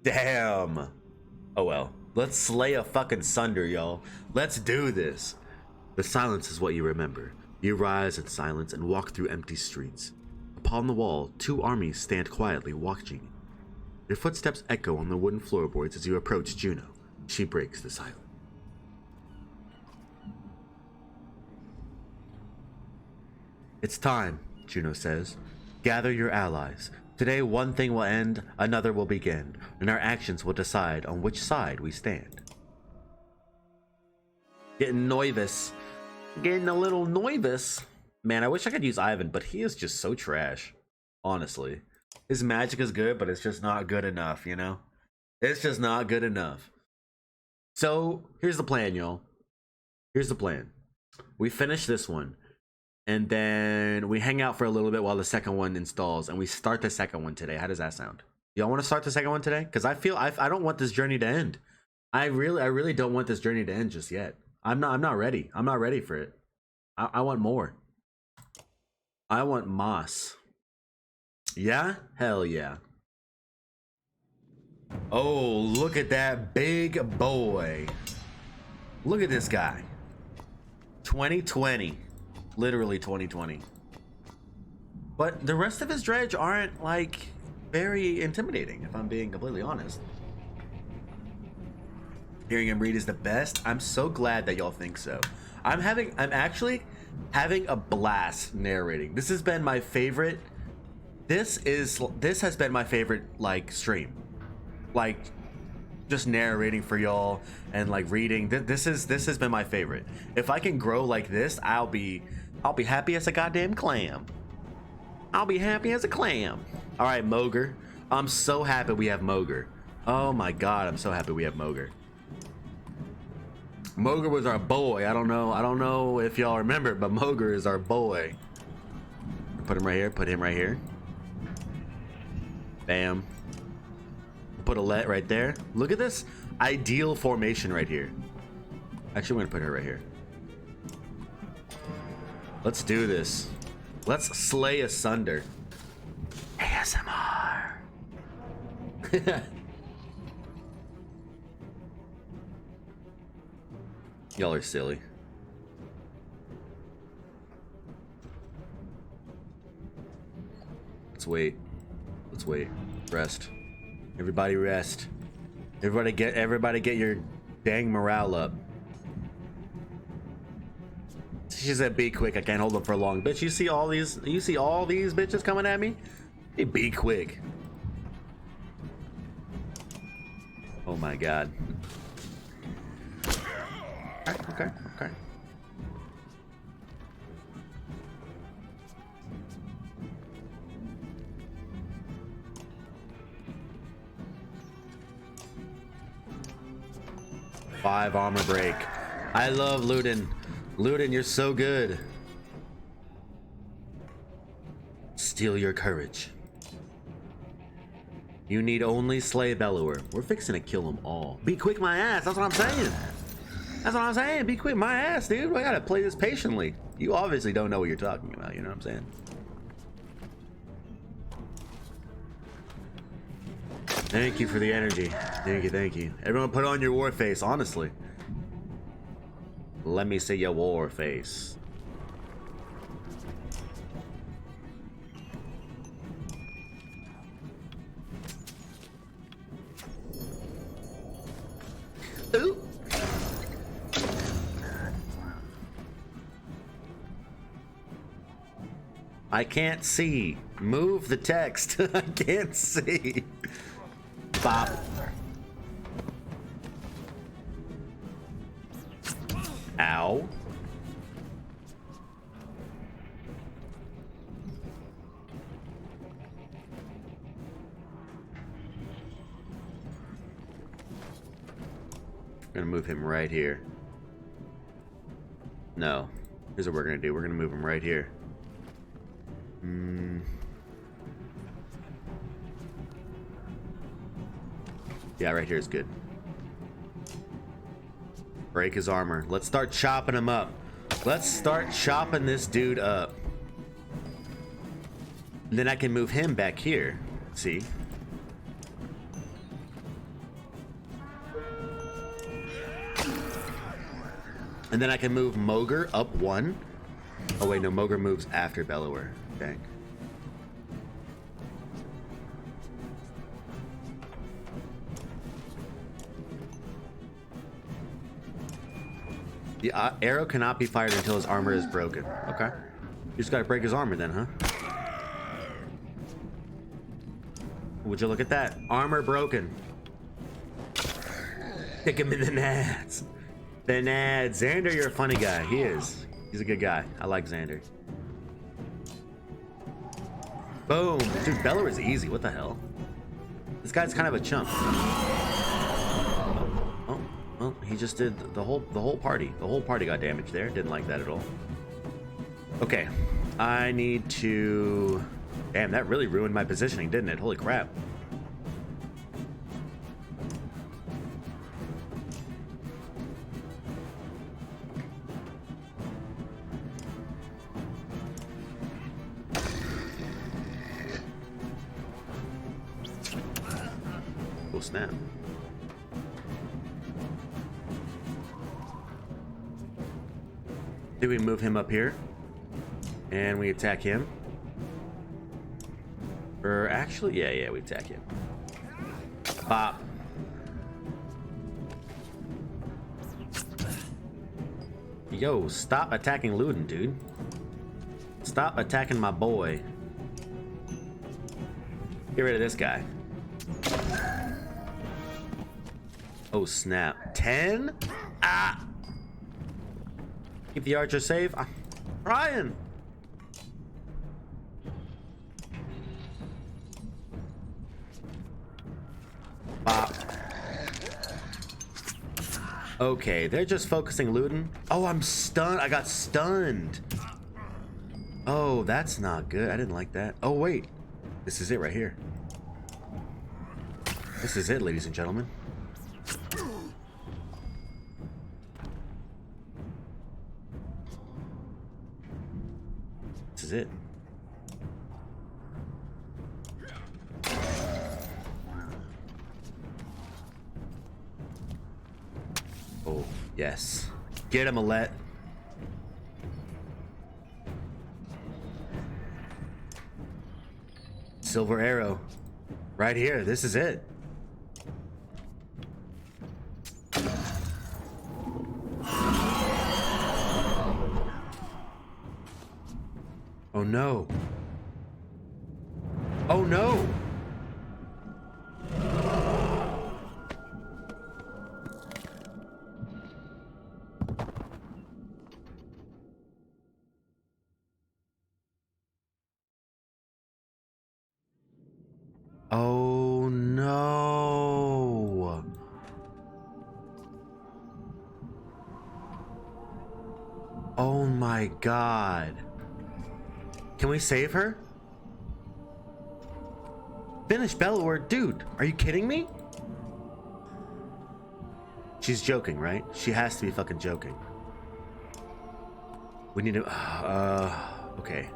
Damn. Oh well. Let's slay a fucking Sunder, y'all. Let's do this. The silence is what you remember. You rise in silence and walk through empty streets. Upon the wall, two armies stand quietly watching. Your footsteps echo on the wooden floorboards as you approach Juno. She breaks the silence. It's time, Juno says. Gather your allies. Today one thing will end, another will begin, and our actions will decide on which side we stand. Getting nervous. Getting a little nervous. Man, I wish I could use Ivan, but he is just so trash. Honestly. His magic is good, but it's just not good enough, you know? It's just not good enough. So, here's the plan, y'all. Here's the plan. We finish this one. And then we hang out for a little bit while the second one installs, and we start the second one today. How does that sound? Y'all want to start the second one today? Because I feel I don't want this journey to end. I really don't want this journey to end just yet. I'm not ready. I'm not ready for it. I want more. I want moss. Yeah? Hell yeah. Oh, look at that big boy. Look at this guy. 2020. Literally 2020. But the rest of his dredge aren't like very intimidating, if I'm being completely honest. Hearing him read is the best. I'm so glad that y'all think so. I'm actually having a blast narrating. This has been my favorite. This has been my favorite like stream. Like just narrating for y'all and like reading. This has been my favorite. If I can grow like this, I'll be happy as a goddamn clam. I'll be happy as a clam. All right, Moger. I'm so happy we have Moger. Oh my god, I'm so happy we have Moger. Moger was our boy. I don't know if y'all remember, but Moger is our boy. Put him right here. Put him right here. Bam. Put a let right there. Look at this ideal formation right here. Actually, I'm gonna put her right here. Let's do this. Let's slay asunder. ASMR. Y'all are silly. Let's wait. Let's wait. Rest. Everybody rest. Everybody get your dang morale up. She said, "Be quick. I can't hold them for long." Bitch, you see all these bitches coming at me? Hey, be quick. Oh my god. Okay. Five armor break. I love Luden. Luden, you're so good. Steal your courage. You need only slay Bellower. We're fixing to kill them all. Be quick, my ass. That's what I'm saying. That's what I'm saying. Be quick, my ass, dude. I gotta play this patiently. You obviously don't know what you're talking about. You know what I'm saying? Thank you for the energy. Thank you. Everyone put on your war face, honestly. Let me see your war face. Ooh. I can't see. Move the text. I can't see. Bop. Ow. I'm gonna move him right here. No. Here's what we're gonna do. We're gonna move him right here. Yeah, right here is good. Break his armor. Let's start chopping him up. Let's start chopping this dude up. And then I can move him back here. See? And then I can move Mogre up one. Oh wait, no, Mogre moves after Bellower. Dang. The arrow cannot be fired until his armor is broken. Okay. You just gotta break his armor then, huh? Would you look at that? Armor broken. Kick him in the nads. The nads. Xander, you're a funny guy. He is. He's a good guy. I like Xander. Boom. Dude, Bellower is easy. What the hell? This guy's kind of a chump. Well, he just did the whole party. The whole party got damaged there. Didn't like that at all. Okay. I need to... Damn, that really ruined my positioning, didn't it? Holy crap. Oh, snap. Do we move him up here? And we attack him? Or actually, yeah, we attack him. Bop. Yo, stop attacking Luden, dude. Stop attacking my boy. Get rid of this guy. Oh, snap. 10? Ah! Keep the archer safe. I'm trying. Bop. Okay, they're just focusing Luden. Oh, I'm stunned. I got stunned. Oh, that's not good. I didn't like that. Oh, wait. This is it right here. This is it, ladies and gentlemen. This is it. Oh, yes. Get him, Alette. Silver arrow. Right here. This is it. Oh no. Oh no. Oh no. Oh my god. Can we save her? Finish Bellower, dude. Are you kidding me? She's joking, right? She has to be fucking joking. We need to okay.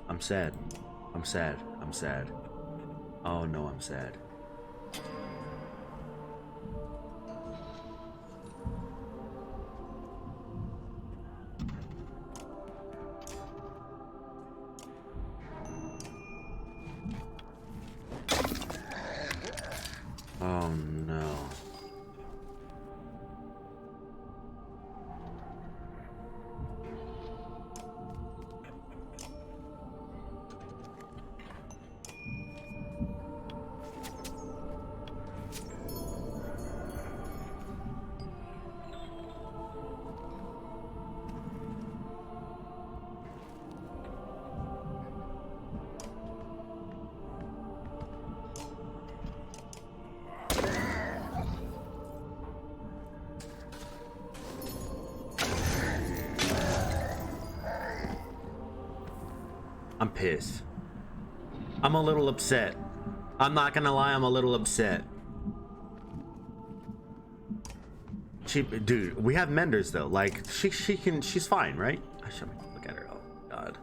I'm sad. I'm sad. I'm sad. Oh no, I'm sad. Oh no. I'm pissed. I'm a little upset. I'm not gonna lie, I'm a little upset. Dude, we have menders though. Like she's fine, right? I should look at her. Oh god.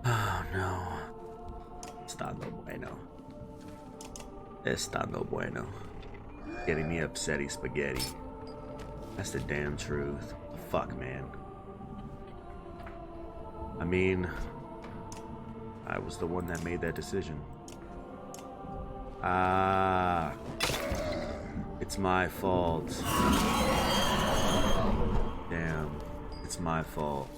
Oh no. Está no bueno. Está no bueno. Getting me upsetty spaghetti. That's the damn truth. Fuck, man. I mean, I was the one that made that decision. Ah, it's my fault. Damn, it's my fault.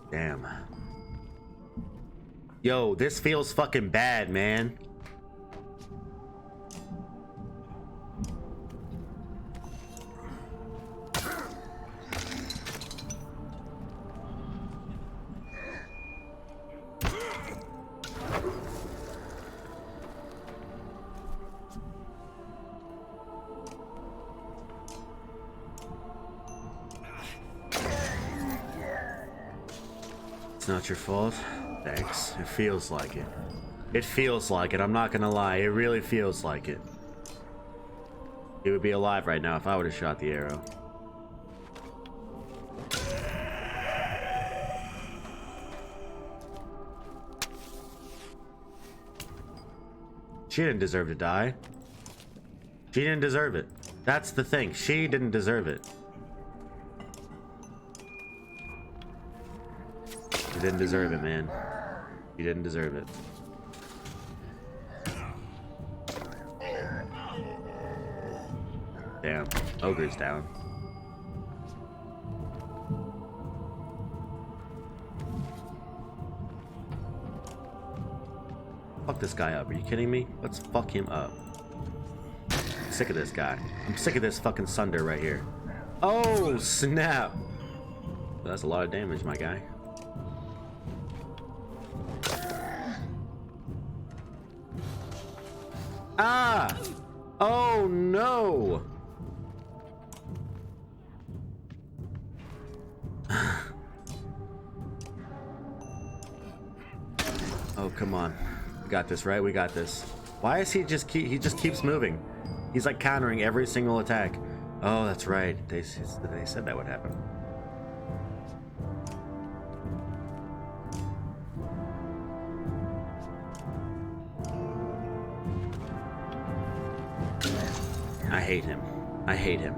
Damn. Yo, this feels fucking bad, man. It's not your fault. Thanks. It feels like it. It feels like it. I'm not gonna lie. It really feels like it. He would be alive right now if I would have shot the arrow. She didn't deserve to die. She didn't deserve it. That's the thing. She didn't deserve it. She didn't deserve it, man. She didn't deserve it. Damn. Ogre's down. Fuck this guy up. Are you kidding me? Let's fuck him up. I'm sick of this guy. I'm sick of this fucking Sunder right here. Oh, snap. That's a lot of damage, my guy. Ah! Oh no! Oh, come on. We got this, right? We got this. Why is he just keeps moving? He's like countering every single attack. Oh, that's right. They said that would happen. I hate him. I hate him.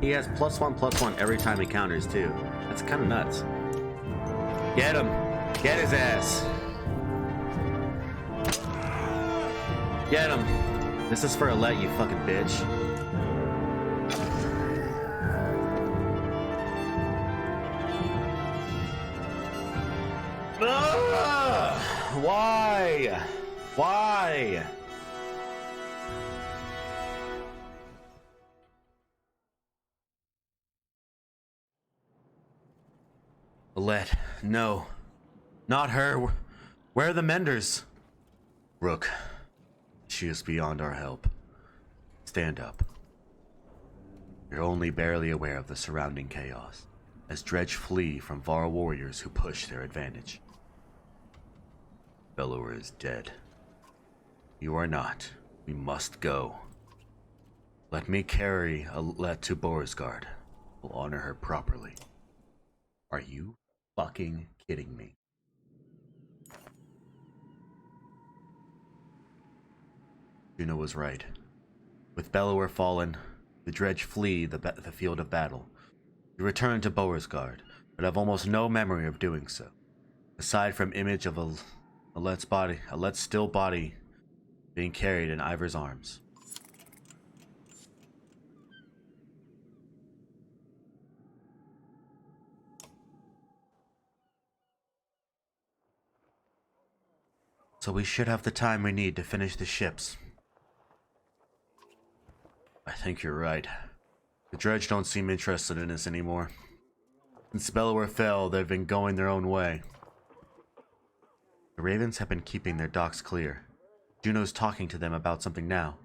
He has +1/+1 every time he counters too. That's kind of nuts. Get him! Get his ass! Get him! This is for Alette, you fucking bitch. Ugh! Why? Why? Alette, no. Not her. Where are the menders? Rook, she is beyond our help. Stand up. You're only barely aware of the surrounding chaos, as Dredge flee from Var warriors who push their advantage. Bellower is dead. You are not. We must go. Let me carry Alette to Borisgard. We'll honor her properly. Are you fucking kidding me? Juno was right. With Bellower fallen, the Dredge flee the field of battle. You return to Borisgard, but have almost no memory of doing so, aside from image of Alette's still body being carried in Ivor's arms. So we should have the time we need to finish the ships. I think you're right. The Dredge don't seem interested in us anymore. Since Bellower fell, they've been going their own way. The Ravens have been keeping their docks clear. Juno's talking to them about something now.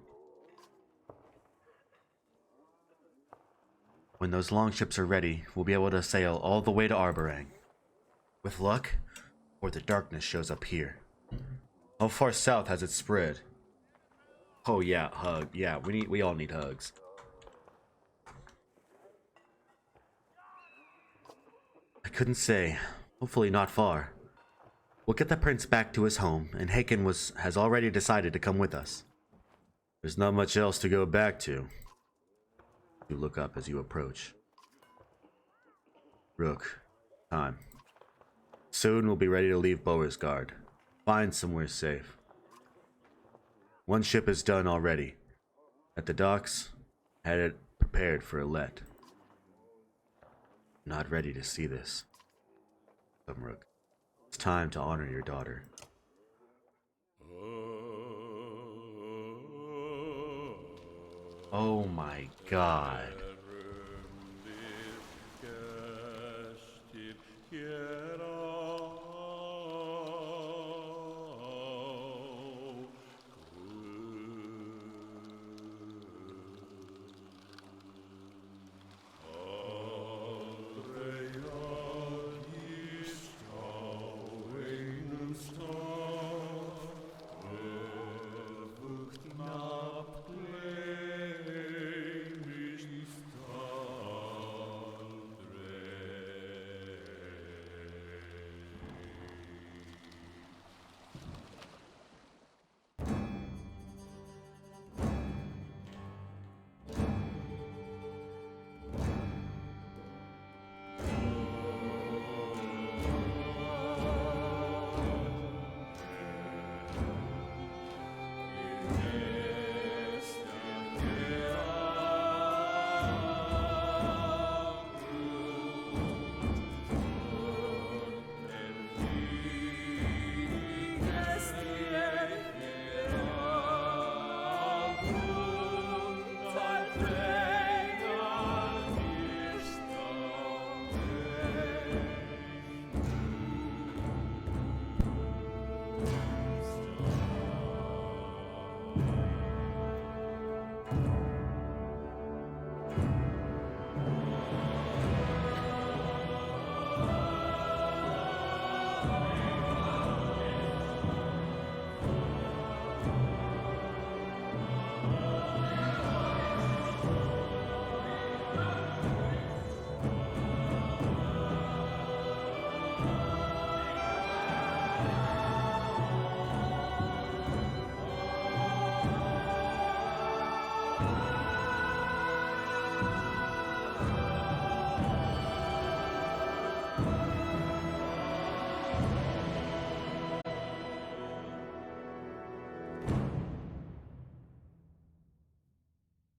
When those longships are ready, we'll be able to sail all the way to Arborang. With luck, or the darkness shows up here. How far south has it spread? Oh yeah, hug. Yeah, we all need hugs. I couldn't say. Hopefully not far. We'll get the prince back to his home, and Haken has already decided to come with us. There's not much else to go back to. You look up as you approach. Rook, time. Soon we'll be ready to leave Borisgard. Find somewhere safe. One ship is done already. At the docks, had it prepared for Alette. Not ready to see this. Come, Rook. It's time to honor your daughter. Oh my god.